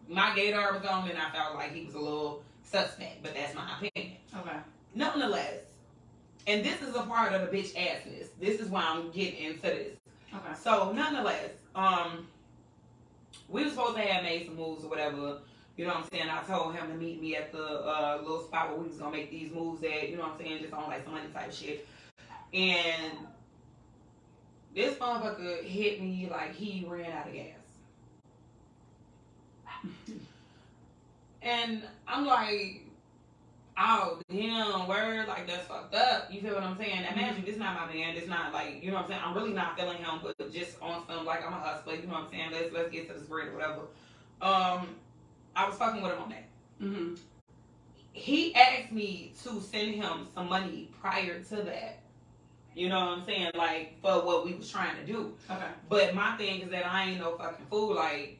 my gaydar was on, and I felt like he was a little suspect. But that's my opinion. Okay. Nonetheless, and this is a part of the bitch assness. This is why I'm getting into this. Okay. So, nonetheless, we were supposed to have made some moves or whatever. You know what I'm saying? I told him to meet me at the little spot where we was gonna make these moves at, you know what I'm saying, just on like some money type shit. And this motherfucker hit me like he ran out of gas. And I'm like, oh, damn, word, like that's fucked up. You feel what I'm saying? Imagine, this not my man, this not like, you know what I'm saying? I'm really not feeling him, but just on some, like, I'm a hustler, you know what I'm saying? Let's get to this bread or whatever. I was fucking with him on that. He asked me to send him some money prior to that. You know what I'm saying? Like, for what we was trying to do. Okay. But my thing is that I ain't no fucking fool. Like,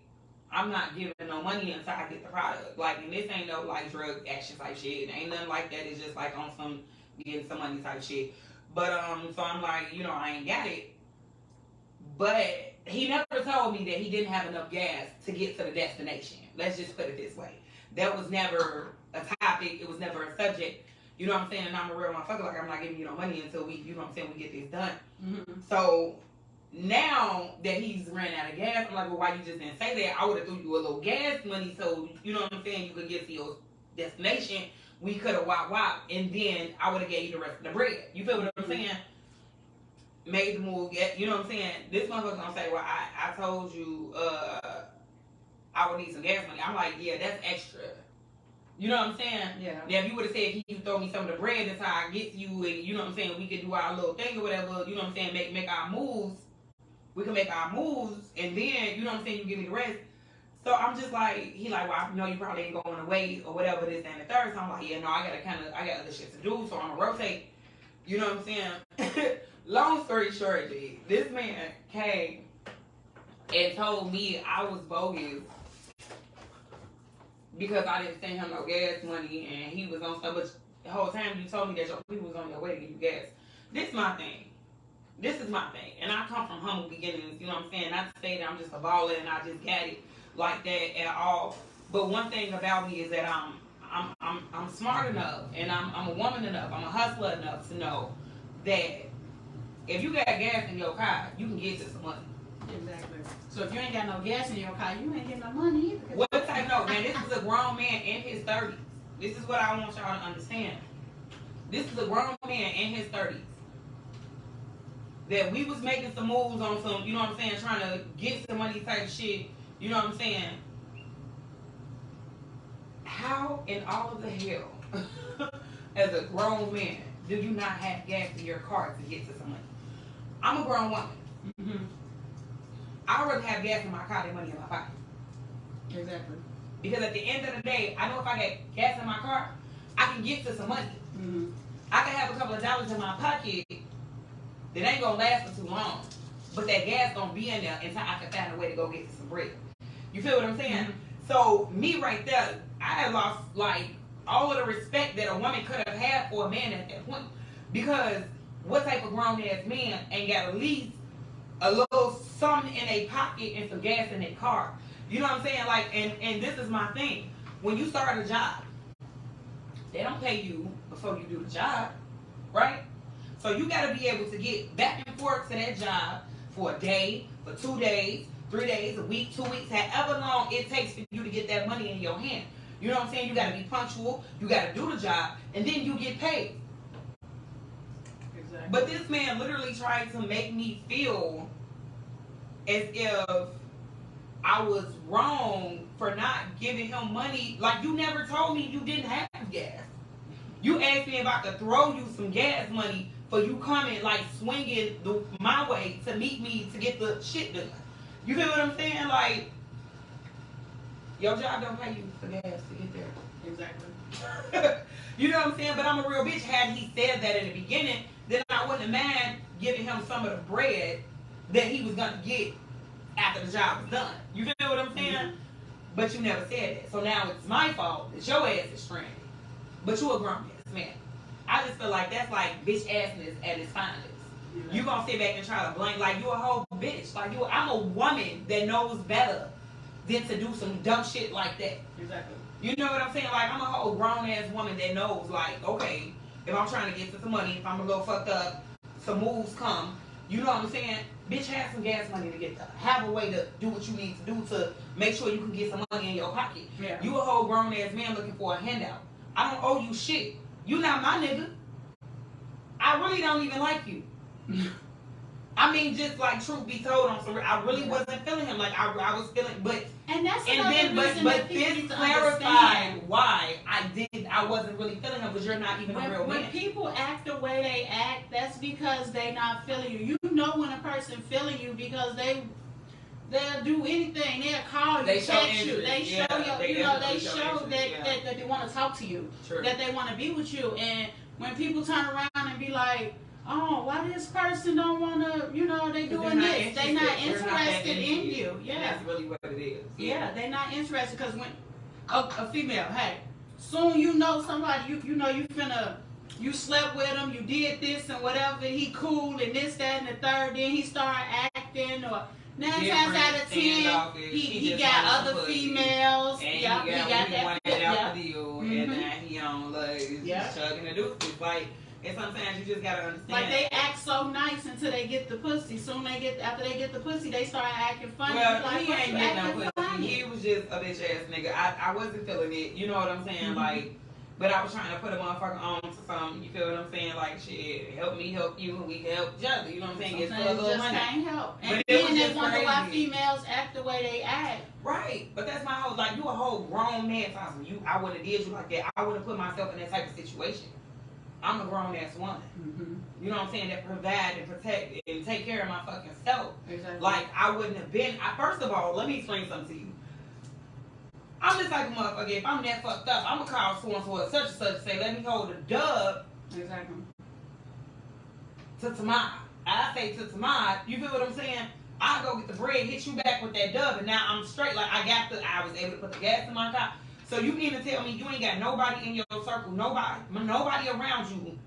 I'm not giving no money until I get the product. Like, and this ain't no, like, drug action type shit. It ain't nothing like that. It's just, like, on some getting some money type shit. But, so I'm like, you know, I ain't got it. But he never told me that he didn't have enough gas to get to the destination. Let's just put it this way. That was never a topic. It was never a subject. You know what I'm saying? And I'm a real motherfucker. Like, I'm not giving you no money until we, you know what I'm saying, we get this done. So now that he's ran out of gas, I'm like, well, why you just didn't say that? I would have threw you a little gas money so, you know what I'm saying, you could get to your destination. We could have wop, and then I would have gave you the rest of the bread. You feel what I'm saying? Made the move, you know what I'm saying? This motherfucker's gonna say, well, I told you I would need some gas money. I'm like, yeah, that's extra. You know what I'm saying? Yeah. Now, if you would have said, can you throw me some of the bread until I get to you, and you know what I'm saying, we could do our little thing or whatever, you know what I'm saying, make our moves. We can make our moves, and then, you know what I'm saying, you give me the rest. So I'm just like, he like, well, I know you probably ain't going away or whatever, this and the third. So I'm like, yeah, no, I got other shit to do, so I'm gonna rotate. You know what I'm saying? Long story short, G, this man came and told me I was bogus because I didn't send him no gas money, and he was on stuff. But the whole time you told me that your people was on your way to give you gas. This is my thing. This is my thing. And I come from humble beginnings, you know what I'm saying? Not to say that I'm just a baller and I just got it like that at all. But one thing about me is that I'm smart enough and I'm a woman enough, I'm a hustler enough to know that if you got gas in your car, you can get to some money. Exactly. So if you ain't got no gas in your car, you ain't getting no money either. What type? No, man, this is a grown man in his 30s. This is what I want y'all to understand. This is a grown man in his 30s. That we was making some moves on some, you know what I'm saying, trying to get some money type shit, you know what I'm saying? How in all of the hell, as a grown man, do you not have gas in your car to get to some money? I'm a grown woman. Mm-hmm. I'd rather have gas in my car than money in my pocket. Exactly. Because at the end of the day, I know if I got gas in my car, I can get to some money. Mm-hmm. I can have a couple of dollars in my pocket that ain't gonna last for too long, but that gas gonna be in there until I can find a way to go get some bread. You feel what I'm saying? Mm-hmm. So me right there, I had lost like all of the respect that a woman could have had for a man at that point. Because what type of grown ass man ain't got at least a little something in a pocket and some gas in their car? You know what I'm saying? Like, and this is my thing. When you start a job, they don't pay you before you do the job, right? So you got to be able to get back and forth to that job for a day, for 2 days, 3 days, a week, 2 weeks, however long it takes for you to get that money in your hand. You know what I'm saying? You got to be punctual. You got to do the job, and then you get paid. Exactly. But this man literally tried to make me feel as if I was wrong for not giving him money. Like, you never told me you didn't have gas. You asked me if I could throw you some gas money for you coming, like, swinging my way to meet me to get the shit done. You feel what I'm saying? Like, your job don't pay you for gas to get there. Exactly. You know what I'm saying? But I'm a real bitch. Had he said that in the beginning, then I wouldn't have mind giving him some of the bread that he was going to get after the job was done. You feel what I'm saying? Mm-hmm. But you never said that. So now it's my fault that your ass is stranded. But you a grown ass man. I just feel like that's like bitch assness at its finest. Yeah. You gonna sit back and try to blame like you a whole bitch. Like I'm a woman that knows better than to do some dumb shit like that. Exactly. You know what I'm saying? Like I'm a whole grown ass woman that knows like, okay, if I'm trying to get to some money, if I'm a little fucked up, some moves come. You know what I'm saying? Bitch, have some gas money to get there. Have a way to do what you need to do to make sure you can get some money in your pocket. Yeah. You a whole grown ass man looking for a handout. I don't owe you shit. You not my nigga. I really don't even like you. I mean, just like truth be told, I really wasn't feeling him. Like I was feeling, but and that's another reason that people need to clarified why I wasn't really feeling him because you're not even a real man. When people act the way they act, that's because they not feeling you. You know when a person feeling you because they'll do anything. They'll call you, text you. They show that they want to talk to you. True. That they want to be with you. And when people turn around and be like, oh, why this person don't want to, they doing this. They not interested in you. Yeah. That's really what it is. Yeah, they not interested because when a female, hey, soon you know somebody, you slept with him, you did this and whatever, he cool and this, that, and the third, then he start acting or 9 times out of 10, he got other females. And he got that out the deal, and now he on chugging the deuces. Like, and sometimes you just gotta understand. Like they act so nice until they get the pussy. After they get the pussy, they start acting funny. Well, like, he ain't getting no pussy. Funny? He was just a bitch ass nigga. I wasn't feeling it. You know what I'm saying? Mm-hmm. Like, but I was trying to put a motherfucker on to something. You feel what I'm saying? Like, shit, help me, help you, and we help each other. You know what I'm saying? Get a little money. Can't help. And then they wonder why females act the way they act. Right, but that's my whole you a whole grown man. I wouldn't have did you like that. I wouldn't have put myself in that type of situation. I'm a grown ass woman. Mm-hmm. You know what I'm saying? That provide and protect and take care of my fucking self. Exactly. Like I wouldn't have been. First of all, let me explain something to you. I'm just like a motherfucker. If I'm that fucked up, I'm gonna call so-and-so such and such and say, let me hold a dub. Exactly. To Tamad. I say to Tamad, you feel what I'm saying? I go get the bread, hit you back with that dub, and now I'm straight. Like I was able to put the gas in my car. So you mean to tell me you ain't got nobody in your circle, nobody around you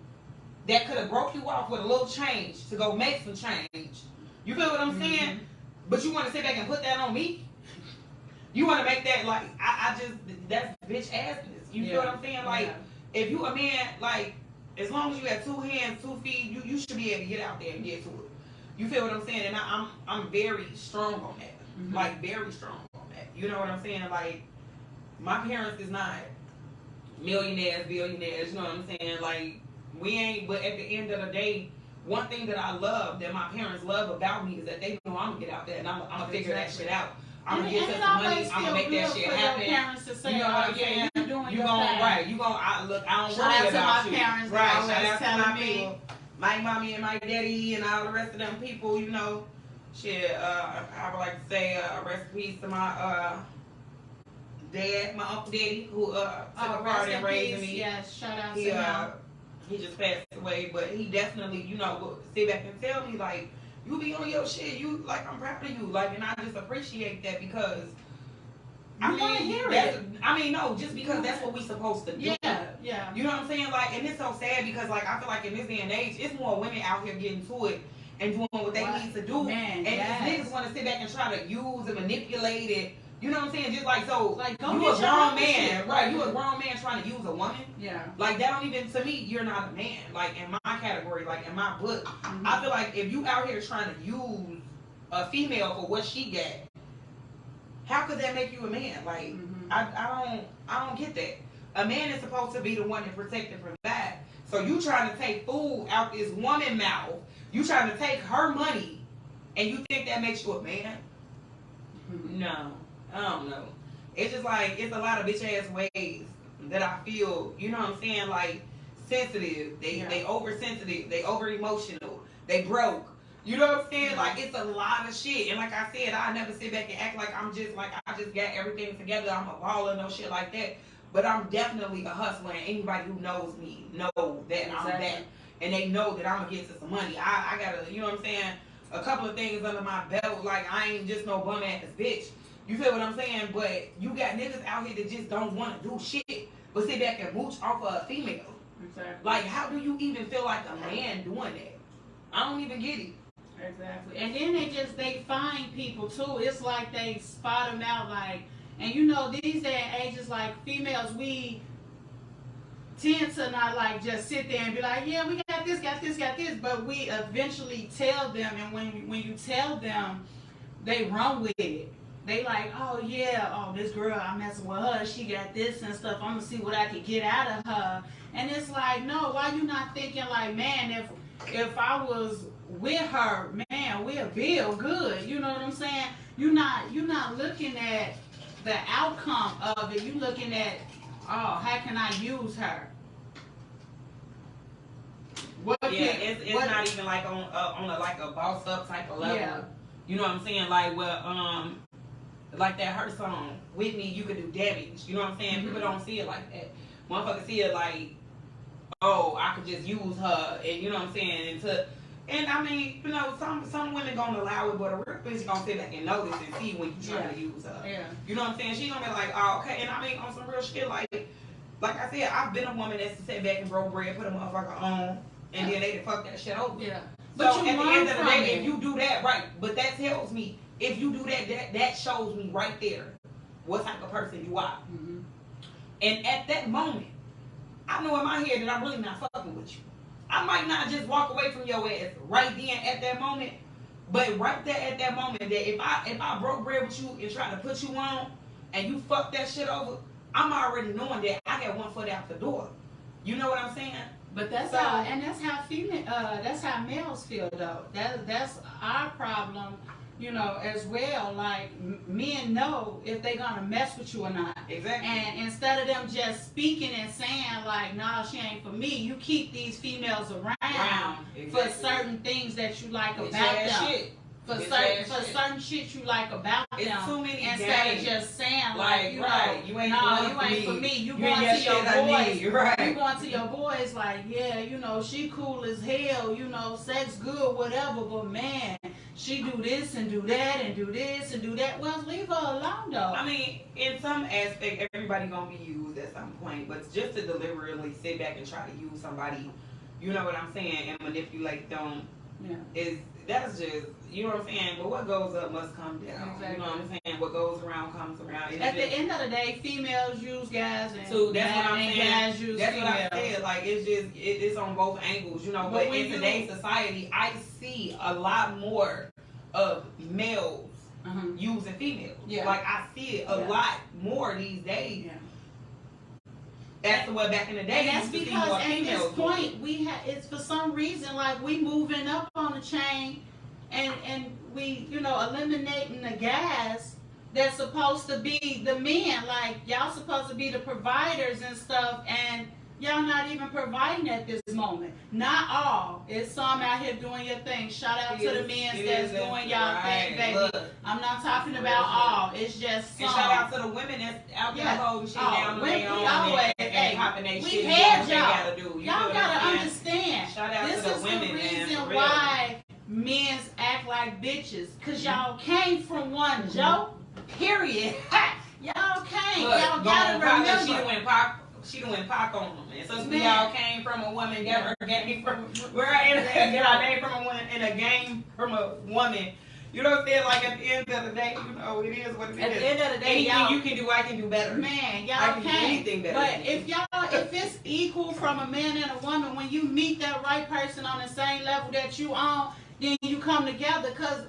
that could have broke you off with a little change to go make some change. You feel what I'm saying? But you want to sit back and put that on me? You want to make that like, I just, that's bitch assness. You feel what I'm saying? Like, if you a man, like, as long as you have 2 hands, 2 feet, you should be able to get out there and get to it. You feel what I'm saying? And I'm very strong on that. Like, very strong on that. You know what I'm saying? Like, my parents is not millionaires, billionaires, you know what I'm saying? Like, we ain't, but at the end of the day, one thing that I love, that my parents love about me, is that they know I'm gonna get out there and I'm gonna figure that shit out. I'm gonna get some money, I'm gonna make that shit happen. You know what I'm saying? You gonna, right, you gonna, look, I don't worry about you. Right, shout out to my people. My mommy and my daddy and all the rest of them people, you know. Shit, I would like to say rest in peace to my dad, my Uncle Daddy, who took a part in raising me. Yes, shout out to him. He just passed away, but he definitely, you know, would sit back and tell me, like, you be on your shit, you, like, I'm proud of you, like, and I just appreciate that because I mean, no, just because that's what we supposed to do. Yeah. You know what I'm saying? Like, and it's so sad because, like, I feel like in this day and age, it's more women out here getting to it and doing what they need to do. Man, and these niggas want to sit back and try to use and manipulate it. You know what I'm saying? Just like, so, like, you a grown man, right? You a grown man trying to use a woman? Yeah. Like, that don't even, to me, you're not a man. Like, in my category, like, in my book, I feel like if you out here trying to use a female for what she got, how could that make you a man? Like, I don't get that. A man is supposed to be the one to protect and provide. So you trying to take food out this woman's mouth, you trying to take her money, and you think that makes you a man? No. I don't know. It's just like, it's a lot of bitch ass ways that I feel, you know what I'm saying, like, sensitive. They oversensitive. They over emotional. They broke. You know what I'm saying? Like, it's a lot of shit. And like I said, I never sit back and act like I'm just, like, I just got everything together. I'm a baller, no shit like that. But I'm definitely a hustler, and anybody who knows me know that I'm that. And they know that I'm going to get to some money. I got to, you know what I'm saying, a couple of things under my belt. Like, I ain't just no bum ass bitch. You feel what I'm saying? But you got niggas out here that just don't want to do shit, but sit back and mooch off of a female. Exactly. Like, how do you even feel like a man doing that? I don't even get it. Exactly. And then they find people too. It's like they spot them out, like, and you know, these day and ages, like, females, we tend to not, like, just sit there and be like, yeah, we got this, but we eventually tell them, and when you tell them, they run with it. They like, oh yeah, oh, this girl, I'm messing with her, she got this and stuff, I'm gonna see what I can get out of her. And it's like, no, why you not thinking like, man, if I was with her, man, we'll build good. You know what I'm saying? You're not looking at the outcome of it. You looking at, oh, how can I use her? It's not even like on a like a boss up type of level. Yeah. You know what I'm saying? Like, well, like that her song, with me you could do damage. You know what I'm saying? People don't see it like that. Motherfuckers see it like, oh, I could just use her, and you know what I'm saying? And I mean, you know, some women gonna allow it, but a real bitch gonna sit back and notice and see when you trying to use her. Yeah. You know what I'm saying? She gonna be like, oh, okay. And I mean, on some real shit, like I said, I've been a woman that's sat back and broke bread, put a motherfucker on, and then they fuck that shit over. Yeah. But so at the end of the day, if you do that, right, but that tells me, if you do that shows me right there what type of person you are. And at that moment, I know in my head that I'm really not fucking with you. I might not just walk away from your ass right then at that moment, but right there at that moment, that if I broke bread with you and tried to put you on, and you fuck that shit over, I'm already knowing that I got one foot out the door. You know what I'm saying? But that's how males feel though. That's our problem, you know, as well. Like, men know if they're gonna mess with you or not. Exactly. And instead of them just speaking and saying like, "Nah, she ain't for me," you keep these females around for certain things that you like about them. Shit. For certain shit you like about them. It's too many instead of just saying like, you know, you ain't for me. You going to your boys. You going to your boys like, yeah, you know, she cool as hell, you know, sex good, whatever, but man, she do this and do that and do this and do that. Well, leave her alone though. I mean, in some aspect, everybody gonna be used at some point, but just to deliberately sit back and try to use somebody you know what I'm saying, and manipulate them. That's just, you know what I'm saying. But what goes up must come down. Exactly. You know what I'm saying. What goes around comes around. At the end of the day, females use guys, and so that's what I'm saying. Guys use that's females. What I said. Like it's on both angles, you know. But in today's society, I see a lot more of males using females. Like I see it a lot more these days. That's what back in the day. And that's because at this point it's for some reason like we moving up on the chain, and we eliminating the guys that's supposed to be the men. Like y'all supposed to be the providers and stuff, and y'all not even providing at this moment. Not all. It's some out here doing your thing. Shout out to the men that's doing y'all thing, baby. Look, I'm not talking about all. It's just some. And shout out to the women that's out there holding shit down on their own and popping their shit. We had y'all. Y'all gotta understand. Shout out to the women, this is the reason why men act like bitches. Cause y'all came from one Joe. Period. Y'all came. Y'all gotta remember. She went pop on them. And since we all came from a woman, got our name from a woman, and a game from a woman. You know what I'm saying? Like at the end of the day, it is what it is. At the end of the day, anything you can do, I can do better. Man, y'all can do anything better. But if it's equal from a man and a woman, when you meet that right person on the same level that you on, then you come together. Cause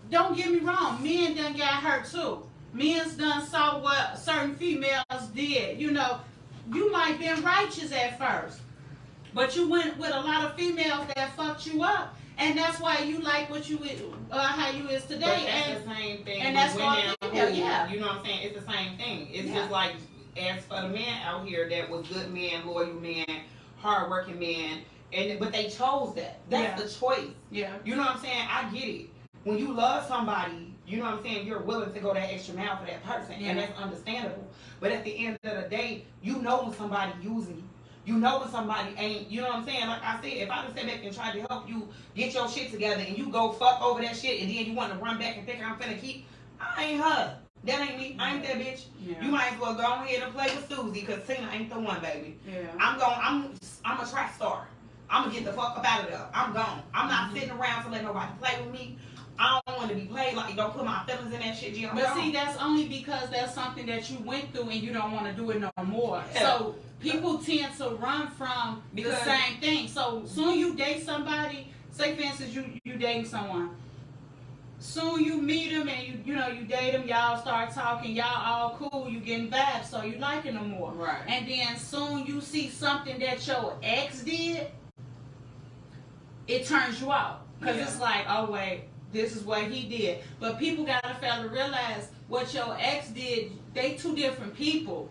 don't get me wrong, men done got hurt too. Men's done saw what certain females did. You might been righteous at first, but you went with a lot of females that fucked you up, and that's why you like what you how you is today. But that's the same thing. And that's why you know what I'm saying. It's the same thing. It's just like as for the men out here that was good men, loyal men, hardworking men, but they chose that. That's the choice. Yeah. You know what I'm saying. I get it. When you love somebody, you know what I'm saying, you're willing to go that extra mile for that person, and that's understandable. But at the end of the day, you know when somebody using you. You know when somebody ain't, you know what I'm saying? Like I said, if I just sit back and try to help you get your shit together and you go fuck over that shit and then you want to run back and think I'm finna keep, I ain't her. That ain't me. I ain't that bitch. Yeah. You might as well go ahead and play with Susie because Tina ain't the one, baby. Yeah. I'm a track star. I'm going to get the fuck up out of there. I'm gone. I'm not sitting around to let nobody play with me. I don't want to be played like, don't put my feelings in that shit, G. But see, that's only because that's something that you went through and you don't want to do it no more. Yeah. So people tend to run from the same thing. So soon you date somebody, say for instance you dating someone. Soon you meet them and you date them, y'all start talking, y'all all cool, you getting vibes, so you liking them more. Right. And then soon you see something that your ex did, it turns you out. Because it's like, oh wait, this is what he did. But people gotta fail to realize what your ex did, they two different people.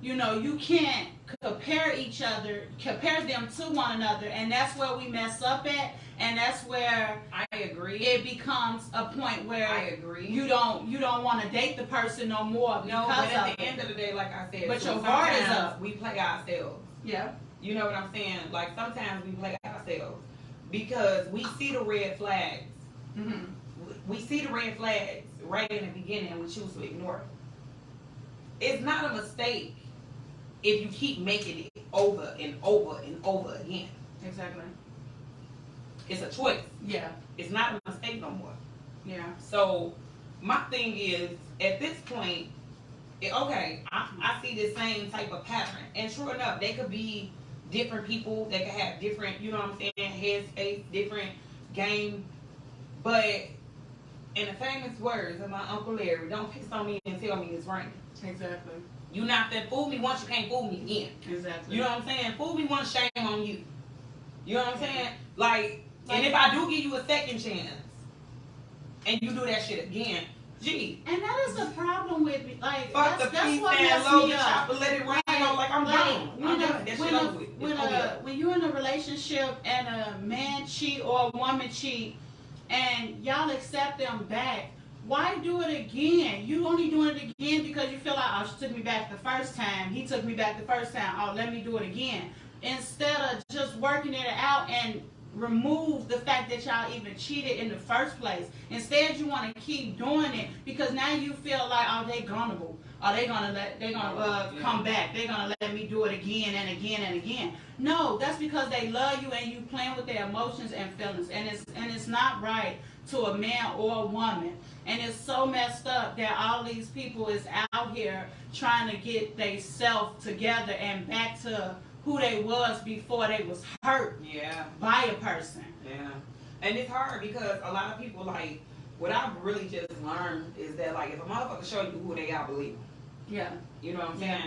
You can't compare them to one another, and that's where we mess up at, and that's where I agree. It becomes a point where I agree. You don't want to date the person no more. No, but at the end of the day, like I said, but your guard is up. We play ourselves. Yeah. You know what I'm saying? Like sometimes we play ourselves because we see the red flags. Mm-hmm. We see the red flags right in the beginning and we choose to ignore it. It's not a mistake if you keep making it over and over and over again. Exactly. It's a choice. Yeah. It's not a mistake no more. Yeah. So my thing is, at this point, I see the same type of pattern. And true enough, they could be different people. They could have different, you know what I'm saying, headspace, different game. But in the famous words of my Uncle Larry, don't piss on me and tell me it's raining. Exactly. You not that fool me once, you can't fool me again. Exactly. You know what I'm saying? Fool me once, shame on you. You know what I'm saying? Like, and if I do give you a second chance and you do that shit again, gee. And that is the problem with me. Like, fuck that's what messes me up. Let it rain. Like I'm done. I'm done. That shit over with. When you're in a relationship and a man cheat or a woman cheat and y'all accept them back, why do it again? You only doing it again because you feel like, oh, she took me back the first time. He took me back the first time. Oh, let me do it again. Instead of just working it out and remove the fact that y'all even cheated in the first place. Instead, you want to keep doing it because now you feel like, oh, they gullible. Are they gonna come back? They're gonna let me do it again and again and again. No, that's because they love you and you playing with their emotions and feelings, and it's not right to a man or a woman. And it's so messed up that all these people is out here trying to get they self together and back to who they was before they was hurt by a person. Yeah. And it's hard because a lot of people, like, what I've really just learned is that, like, if a motherfucker show you who they are, believe them. Yeah. You know what I'm saying?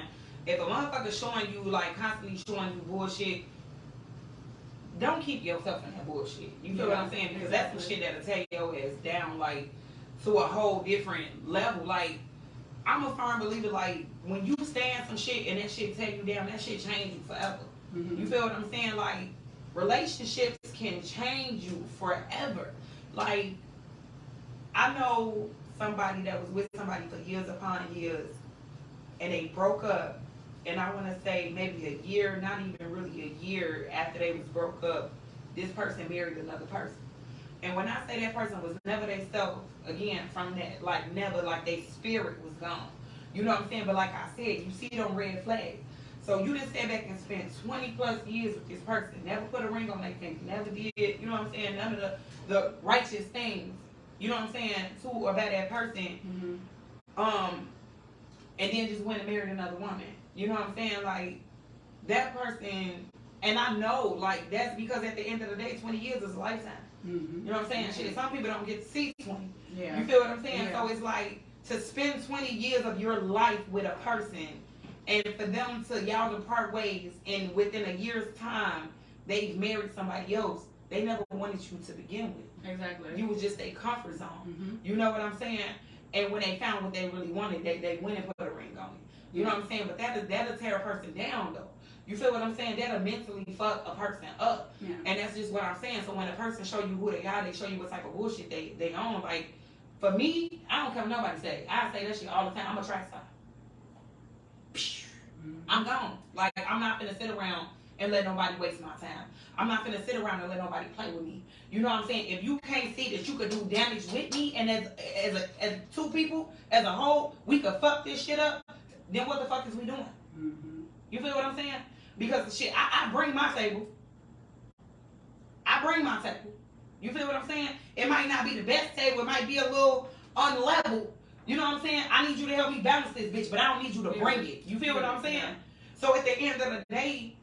If a motherfucker showing you, like, constantly showing you bullshit, don't keep yourself in that bullshit. You feel what I'm saying? Because that's the shit that'll take your ass down, like, to a whole different level. Like, I'm a firm believer, like, when you stand some shit and that shit take you down, that shit change you forever. You feel what I'm saying? Like, relationships can change you forever. Like, I know somebody that was with somebody for years upon years, and they broke up, and I want to say maybe a year, not even really a year after they was broke up, this person married another person. And when I say that person was never they self, again, from that, like, never, like, their spirit was gone. You know what I'm saying? But like I said, you see them red flags. So you didn't stay back and spend 20 plus years with this person, never put a ring on their finger, never did, you know what I'm saying, none of the righteous things, you know what I'm saying, to or about that person, and then just went and married another woman. You know what I'm saying? Like, that person, and I know, like, that's because at the end of the day, 20 years is a lifetime. You know what I'm saying? Shit, some people don't get to see 20. You feel what I'm saying? So it's like, to spend 20 years of your life with a person, and for them to, y'all to part ways, and within a year's time, they've married somebody else, they never wanted you to begin with. Exactly. You was just a comfort zone. You know what I'm saying? And when they found what they really wanted, they went and put a ring on it. You know what I'm saying? But that'll tear a person down, though. You feel what I'm saying? That'll mentally fuck a person up. And that's just what I'm saying. So when a person show you who they are, they show you what type of bullshit they own. Like, for me, I don't care what nobody say. I say that shit all the time. I'm a track star. I'm gone. Like, I'm not gonna sit around and let nobody waste my time. I'm not gonna sit around and let nobody play with me. You know what I'm saying? If you can't see that you could do damage with me, and as two people, as a whole, we could fuck this shit up, then what the fuck is we doing? You feel what I'm saying? Because the shit, I bring my table. I bring my table. You feel what I'm saying? It might not be the best table. It might be a little unlevel. You know what I'm saying? I need you to help me balance this bitch, but I don't need you to bring it. You feel what I'm saying? So at the end of the day,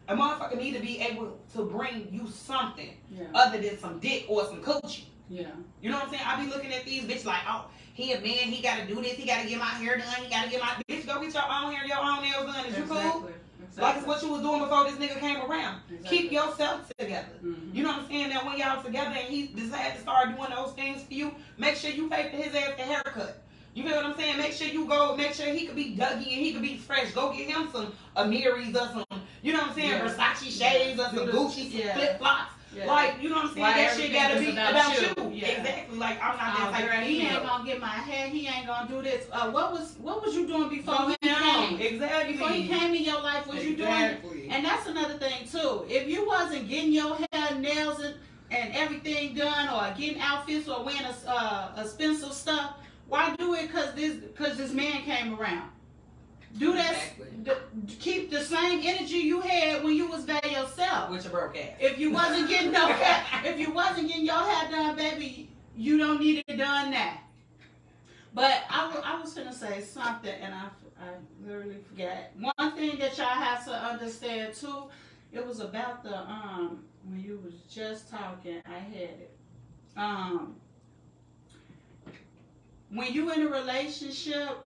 a motherfucker need to be able to bring you something other than some dick or some coochie. You know what I'm saying? I be looking at these bitches like, oh, he a man, he gotta do this, he gotta get my hair done, he gotta get my bitch, go get your own hair, your own nails done. Is you cool? Like it's what you was doing before this nigga came around. Keep yourself together. You know what I'm saying? That when y'all together and he decided to start doing those things for you, make sure you pay for his ass the haircut. You feel what I'm saying? Make sure you go, make sure he could be Dougie and he could be fresh. Go get him some Amiris or some, you know what I'm saying, Versace shades or some Gucci, some flip-flops. Like, you know what I'm saying? That shit gotta be about you. Exactly. Like, I'm not that type of he ain't gonna get my hair. He ain't gonna do this. What was you doing before he came? Exactly. Before he came in your life, what you doing? And that's another thing too. If you wasn't getting your hair, nails, and everything done, or getting outfits, or wearing expensive stuff, why do it? Cause this man came around. Do that. Keep the same energy you had when you was by yourself. With your broke ass. If you wasn't getting no hair, if you wasn't getting your hair done, baby, you don't need it done now. But I was gonna say something, and I literally forgot. One thing that y'all have to understand too, it was about the when you was just talking, I had it. When you in a relationship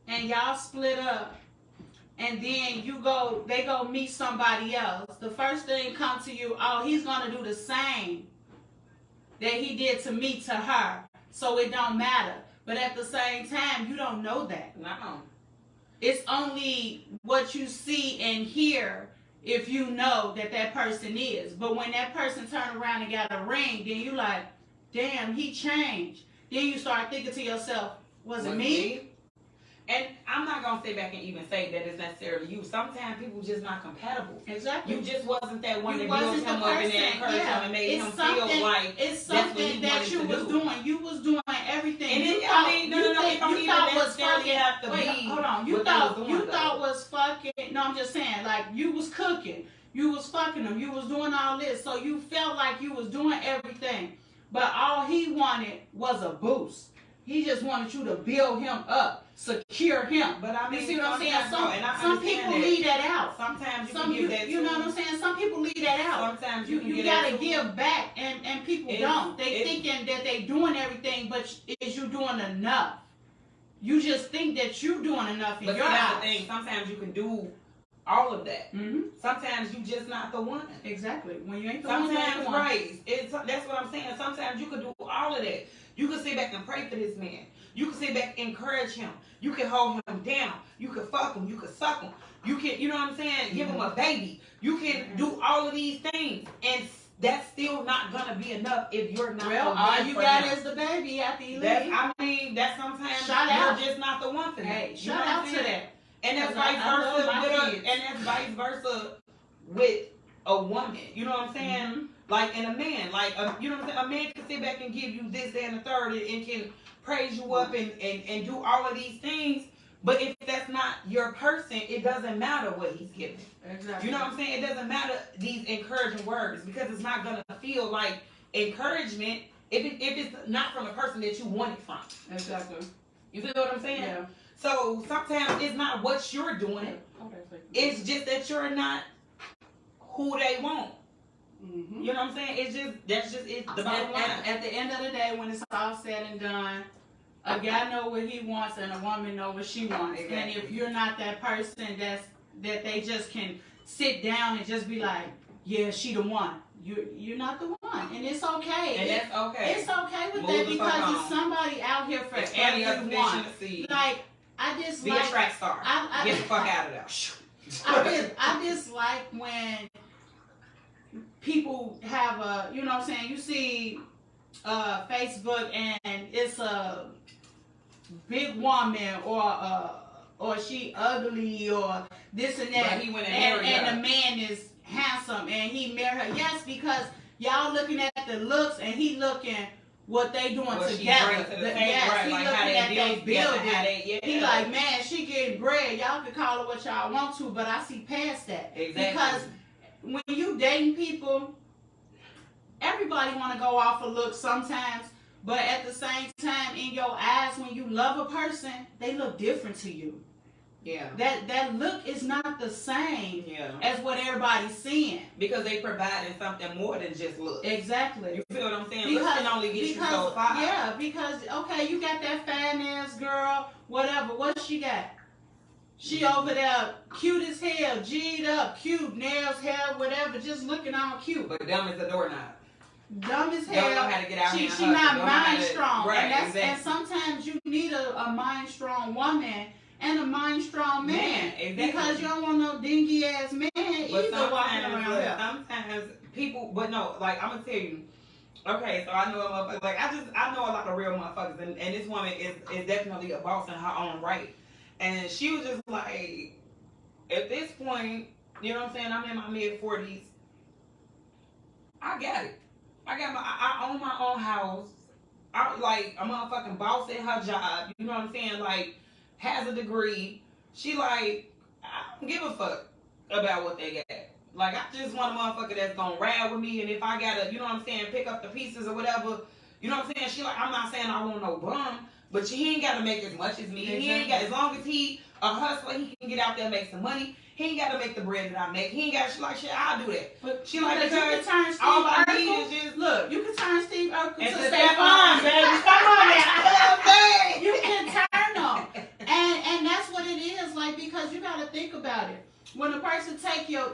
and y'all split up, and then they go meet somebody else, the first thing come to you, oh, he's gonna do the same that he did to me to her, so it don't matter. But at the same time, you don't know that. No. It's only what you see and hear if you know that person is. But when that person turn around and got a ring, then you like, damn, he changed. Then you start thinking to yourself, was it me? And I'm not going to sit back and even say that it's necessarily you. Sometimes people just not compatible. Exactly. You just wasn't that one that built him up and encouraged him and made him feel like it's something that you was doing. You was doing everything. And You thought was fucking. Hold on. You thought was fucking. No, I'm just saying, like, you was cooking, you was fucking him, you was doing all this, so you felt like you was doing everything, but all he wanted was a boost. He just wanted you to build him up, secure him. But I mean, you see what I'm saying? Some people leave that out. Sometimes you know what I'm saying? Some people leave that out. Sometimes you gotta give back, and people don't. They thinking that they doing everything, but is you doing enough? You just think that you doing enough in your eyes. That's the thing. Sometimes you can do all of that. Mm-hmm. Sometimes you just not the one. Exactly. When you ain't the sometimes, one. Right. That's what I'm saying. Sometimes you can do all of that. You can sit back and pray for this man. You can sit back and encourage him. You can hold him down. You can fuck him. You can suck him. You can, you know what I'm saying? Give him a baby. You can do all of these things. And that's still not going to be enough if you're not the one. All you got is the baby after you leave. I mean, that's sometimes you're just not the one for them. Hey, shout out to that. And that's vice versa with a woman. You know what I'm saying? Mm-hmm. Like, and a man. Like, you know what I'm saying? A man can sit back and give you this, that, and the third, and can praise you up and do all of these things. But if that's not your person, it doesn't matter what he's giving. Exactly. You know what I'm saying? It doesn't matter these encouraging words, because it's not going to feel like encouragement if it's not from a person that you want it from. Exactly. You feel what I'm saying? Yeah. So sometimes it's not what you're doing. It's just that you're not who they want. Mm-hmm. You know what I'm saying? That's just it. The bottom line. At the end of the day, when it's all said and done, a guy know what he wants and a woman know what she wants. Exactly. And if you're not that person that they just can sit down and just be like, yeah, she the one. You're not the one, and it's okay. And that's okay. It's okay with that, because there's somebody out here for everyone. Like, I just be a track star. Get the fuck out of there. I dislike when people have a, you know what I'm saying, you see Facebook and it's a big woman or she ugly or this and that, but he went and the man is handsome and he married her. Yes, because y'all looking at the looks and he looking what they doing together. He looking at they building. He like, man, she getting bread. Y'all can call her what y'all want to, but I see past that. Exactly. Because when you dating people, everybody want to go off a look sometimes, but at the same time, in your eyes, when you love a person, they look different to you. Yeah. That look is not the same as what everybody's seeing. Because they providing something more than just looks. Exactly. You feel what I'm saying? Looks can only get you so far. Yeah, because, okay, you got that fat-ass girl, whatever. What she got? She over there, cute as hell, G'd up, cute, nails, hair, whatever, just looking all cute. But dumb as a doorknob. Dumb as hell. Don't know how to get out here. She not mind strong. Right, and sometimes you need a mind strong woman and a mind strong man. Exactly. Because you don't want no dingy ass man either walking around here. Sometimes people, but no, like, I'm gonna tell you. Okay, so I know a motherfucker. Like, I know a lot of real motherfuckers, and this woman is definitely a boss in her own right. And she was just like, at this point, you know what I'm saying? I'm in my mid-40s. I got it. I own my own house. I'm like a motherfucking boss at her job. You know what I'm saying? Like, has a degree. She like, I don't give a fuck about what they got. Like, I just want a motherfucker that's gonna ride with me, and if I gotta, you know what I'm saying, pick up the pieces or whatever, you know what I'm saying? She like, I'm not saying I want no bum, but he ain't gotta make as much as me. Exactly. He ain't got, as long as he a hustler, he can get out there and make some money. He ain't gotta make the bread that I make. He ain't got, she like, shit, I'll do that. But she like, because all I need is just, look, you can turn Steve Urkel to stay on, baby. Come on now. You can turn them. And that's what it is, like, because you gotta think about it. When a person take your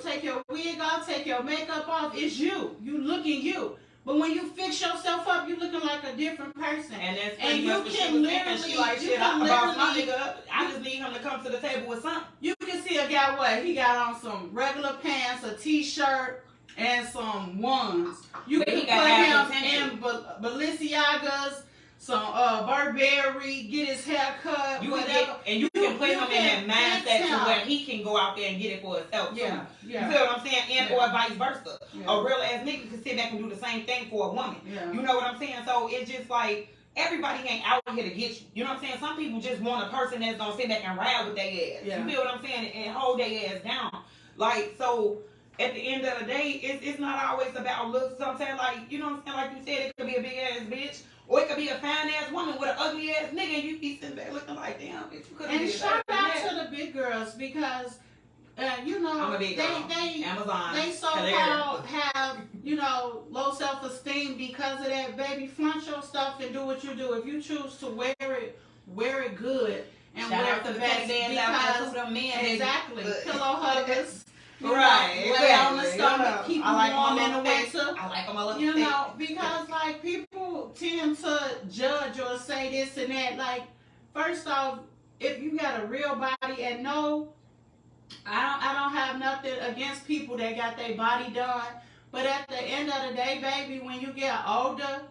wig off, take your makeup off, it's you. You looking you. But when you fix yourself up, you looking like a different person. And that's pretty much what she was thinking. She like, shit, I'm about my nigga up. I just need him to come to the table with something. You can see a guy, what? He got on some regular pants, a t-shirt, and some ones. You can put him in Balenciagas, some Burberry, get his hair cut, you whatever. You can put him in that mindset to where he can go out there and get it for himself too. Yeah. You feel what I'm saying? And or vice versa. Yeah. A real ass nigga can sit back and do the same thing for a woman. Yeah. You know what I'm saying? So it's just like, everybody ain't out here to get you. You know what I'm saying? Some people just want a person that's gonna sit back and ride with their ass. Yeah. You feel what I'm saying? And hold their ass down. Like, so at the end of the day, it's not always about looks. Sometimes, like, you know what I'm saying? Like you said, it could be a big ass bitch, or it could be a fine ass woman with an ugly ass nigga, and you be sitting back looking like, damn, bitch, you could. And shout out to the big girls because. You know, they Amazon, they so-called have, you know, low self-esteem because of that. Baby, flaunt your stuff and do what you do. If you choose to wear it good and wear the best because exactly pillow huggers. Right, lay on the stomach, keep them warm in the winter. I like them a little You know, because like people tend to judge or say this and that. Like, first off, if you got a real body and no. I don't have nothing against people that got their body done, but at the end of the day, baby, when you get older,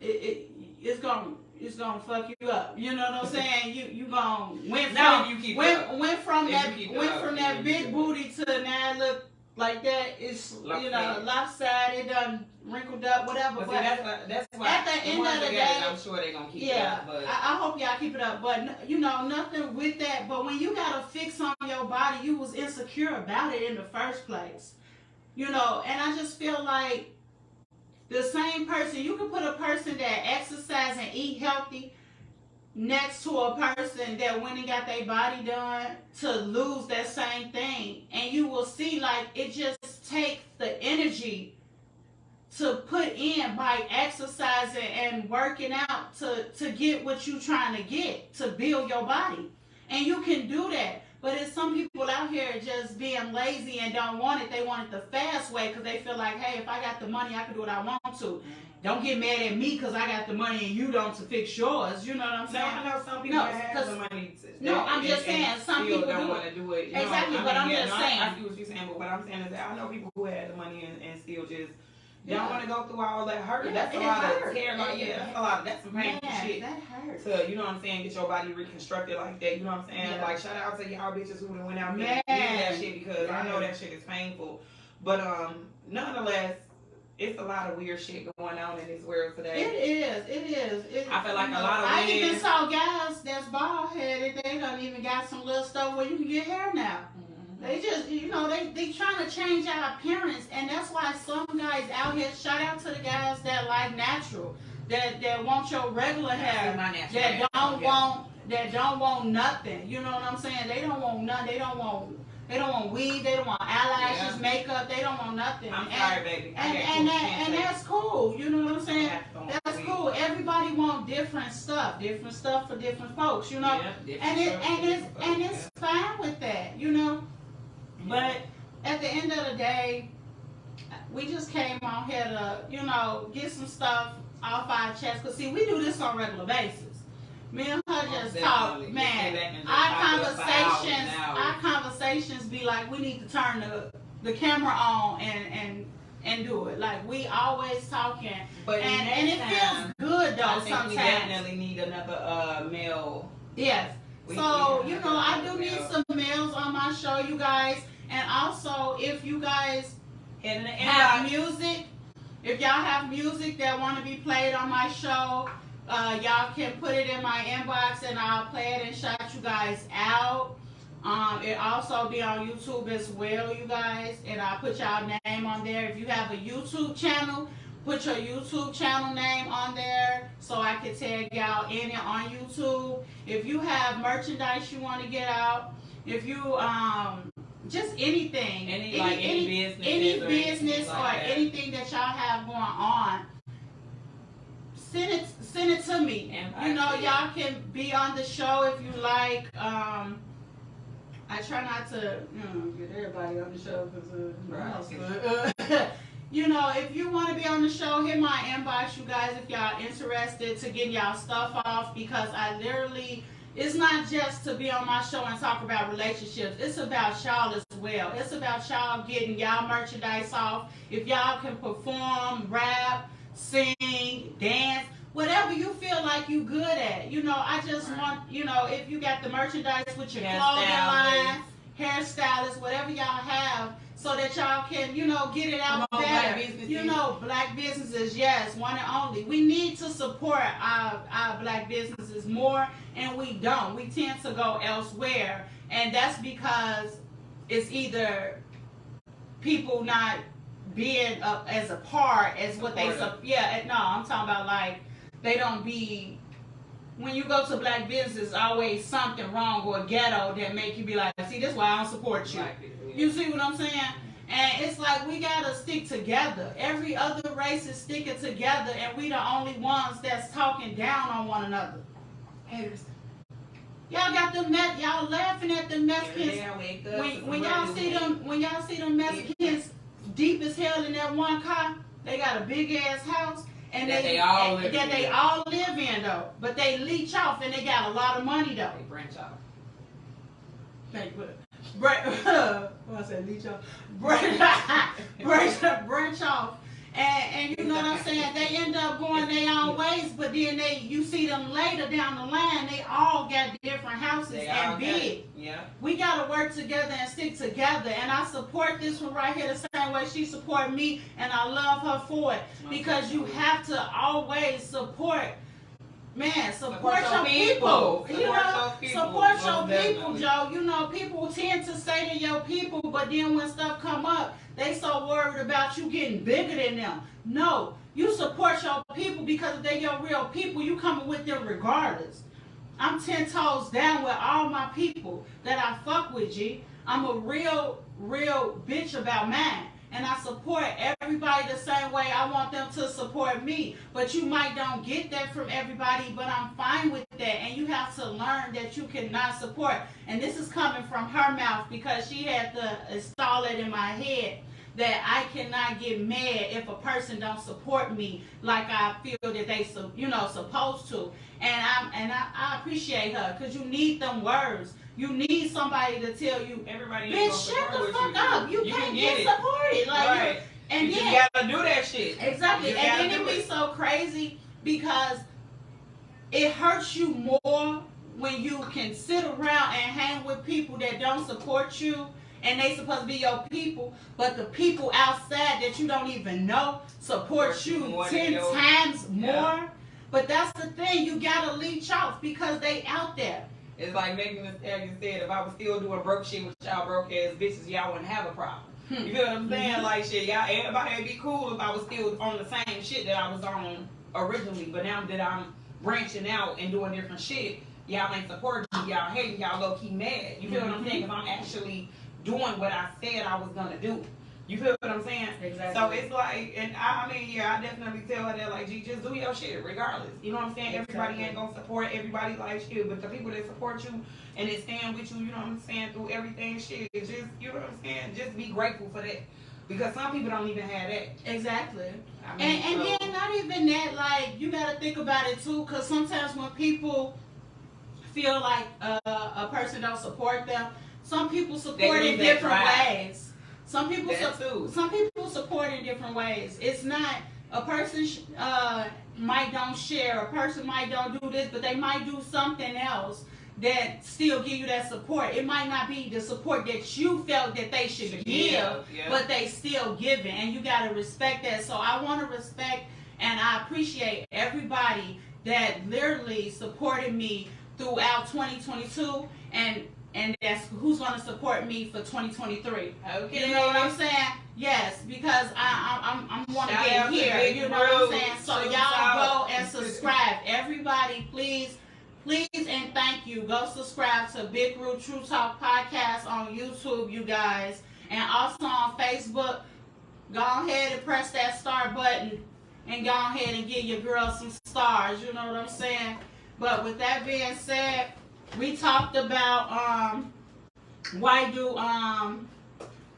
it's gonna fuck you up. You know what I'm saying? You gonna went from that big booty to now look like that. It's lopsided, done wrinkled up, whatever. But that's why at the end of the day, I'm sure they're gonna keep it up. But I hope y'all keep it up. But you know, nothing with that. But when you got a fix on your body, you was insecure about it in the first place. You know, and I just feel like the same person, you can put a person that exercise and eat healthy next to a person that went and got their body done to lose that same thing, and you will see like it just takes the energy to put in by exercising and working out to get what you trying to get, to build your body. And you can do that. But it's some people out here just being lazy and don't want it. They want it the fast way because they feel like, hey, if I got the money, I can do what I want to. Don't get mad at me because I got the money and you don't to fix yours. You know what I'm saying? No, I know some people have the money. I'm just saying some people don't want to do it. Exactly, but I'm just saying. I see what you're saying, but what I'm saying is that I know people who had the money and still just don't want to go through all that hurt. That's a lot of tear. That's some painful shit. That hurts. So, you know what I'm saying? Get your body reconstructed like that. You know what I'm saying? Like, shout out to y'all bitches who went out there and did that shit because I know that shit is painful. But nonetheless, it's a lot of weird shit going on in this world today. It is. I feel like a lot of women. I even saw guys that's bald headed. They done even got some little stuff where you can get hair now. They just, you know, they trying to change our appearance, and that's why some guys out here, shout out to the guys that like natural, that want your regular hair, that don't want nothing. You know what I'm saying? They don't want nothing. They don't want weave. They don't want eyelashes, makeup. They don't want nothing. I'm sorry, baby. And that's cool. You know what I'm saying? That's cool. Everybody want different stuff for different folks. You know, and it's fine with that. You know. But at the end of the day, we just came on here to, you know, get some stuff off our chest. Because, see, we do this on a regular basis. Me and her just talk, man. Our conversations be like, we need to turn the camera on and do it. Like, we always talking. And it feels good, though, sometimes. We definitely need another male. Yes. So, you know, I do need some males on my show, you guys. And also, if you guys have music, if y'all have music that want to be played on my show, y'all can put it in my inbox and I'll play it and shout you guys out. It also be on YouTube as well, you guys. And I'll put y'all name on there. If you have a YouTube channel, put your YouTube channel name on there so I can tag y'all in it on YouTube. If you have merchandise you want to get out, if you just anything, any business or anything that y'all have going on, send it to me. And you know, y'all can be on the show if you like. I try not to get everybody on the show because you know, if you want to be on the show, hit my inbox, you guys, if y'all interested to get y'all stuff off, because I literally, it's not just to be on my show and talk about relationships. It's about y'all as well. It's about y'all getting y'all merchandise off. If y'all can perform, rap, sing, dance, whatever you feel like you good at. You know, I just want, you know, if you got the merchandise with your clothing line, hairstylist, whatever y'all have, so that y'all can, you know, get it out better. You know, black businesses, yes, one and only. We need to support our black businesses more, and we don't. We tend to go elsewhere, and that's because it's either people not being as a part as what they I'm talking about, like, they don't be, when you go to black business, always something wrong or ghetto that make you be like, see, this is why I don't support you. You see what I'm saying? And it's like, we gotta stick together. Every other race is sticking together, and we the only ones that's talking down on one another. Y'all got them y'all laughing at the Mexicans. When y'all see them Mexicans deep as hell in that one car, they got a big ass house, and they all live in though. But they leech off, and they got a lot of money though. They branch off. Thank you. I said leech off. Branch off. And you know what I'm saying? They end up going their own ways, but then you see them later down the line, they all got different houses and big. Yeah. We gotta work together and stick together. And I support this one right here the same way she support me, and I love her for it. Because you have to always support. Man, support your people. You know, support your people, Joe. You know, people tend to say to your people, but then when stuff come up, they so worried about you getting bigger than them. No, you support your people because if they're your real people, you coming with them regardless. I'm 10 toes down with all my people that I fuck with, G. I'm a real bitch about mine. And I support everybody the same way I want them to support me. But you might don't get that from everybody, but I'm fine with that. And you have to learn that you cannot support. And this is coming from her mouth because she had to install it in my head that I cannot get mad if a person don't support me like I feel that they supposed to. And I appreciate her because you need them words. You need somebody to tell you, everybody, bitch, shut the fuck up. You can't get supported. Like, right. And you then, just gotta do that shit. Exactly. And then it be so crazy because it hurts you more when you can sit around and hang with people that don't support you and they supposed to be your people, but the people outside that you don't even know support you 10 times more. Yeah. But that's the thing, you gotta leech off because they out there. It's like Megan Thee Stallion said, if I was still doing broke shit with y'all broke ass bitches, y'all wouldn't have a problem. You feel what I'm saying? Like, shit, y'all, everybody would be cool if I was still on the same shit that I was on originally. But now that I'm branching out and doing different shit, y'all ain't supporting me, y'all hating, y'all low key mad. You feel what I'm saying? Because I'm actually doing what I said I was gonna do. You feel what I'm saying? Exactly. So it's like, and I mean, yeah, I definitely tell her that, like, G, just do your shit regardless. You know what I'm saying? Exactly. Everybody ain't gonna support everybody like shit, but the people that support you and that stand with you, you know what I'm saying, through everything shit, just, you know what I'm saying, just be grateful for that. Because some people don't even have that. Exactly. I mean, and then not even that, like, you gotta think about it too, because sometimes when people feel like a person don't support them, some people support in different ways. Some people support in different ways. It's not a person might don't share, a person might don't do this, but they might do something else that still give you that support. It might not be the support that you felt that they should give, but they still give it, and you gotta respect that. So I want to respect and I appreciate everybody that literally supported me throughout 2022 and that's who's going to support me for 2023. Okay. You know what I'm saying? Yes, because I'm want to get here. You know what I'm saying? So y'all go and subscribe. Everybody, please, and thank you. Go subscribe to Big Root True Talk Podcast on YouTube, you guys. And also on Facebook. Go ahead and press that star button and go ahead and give your girl some stars. You know what I'm saying? But with that being said, we talked about why do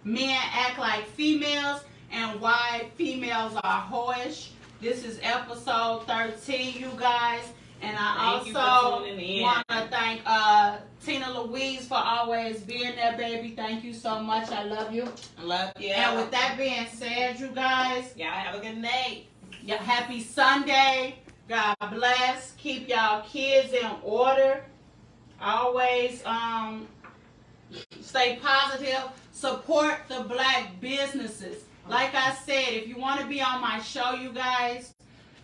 men act like females and why females are whorish. This is episode 13, you guys. And I also want to thank Tina Louise for always being there, baby. Thank you so much. I love you. I love you. And with that being said, you guys. Y'all have a good night. Yeah, happy Sunday. God bless. Keep y'all kids in order. Always Stay positive. Support the black businesses. Like I said, if you want to be on my show, you guys,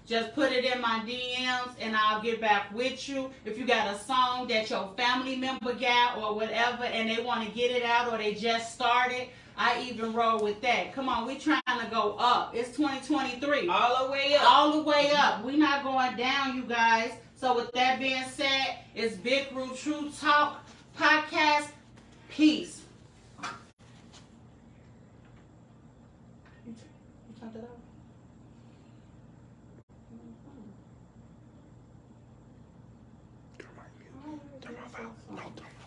just put it in my DMs and I'll get back with you. If you got a song that your family member got or whatever and they want to get it out or they just started, I even roll with that. Come on, we trying to go up. It's 2023. All the way up. All the way up. We not going down, you guys. So with that being said, it's Big Root True Talk Podcast. Peace. You turned it off? Turn my phone. No, turn it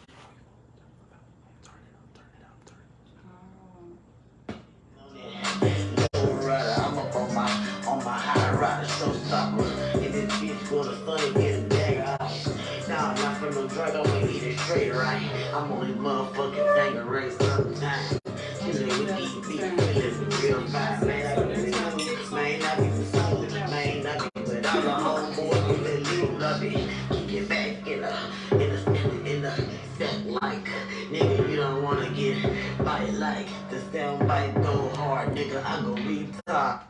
up. I'm up on my high rider, showstopper. And this bitch gonna stun and get a dagger out. Nah, I'm not for no drug, I'ma eat it straight, right? I'm only motherfucking thing race sometimes. You know, we eat beef, we live real fine, man. I be the man, I be the soul, man, I be with all the homeboys, we let leave, love it. Kick it back in the set like, nigga, you don't wanna get bite like the sound bite go hard, nigga, I go retard.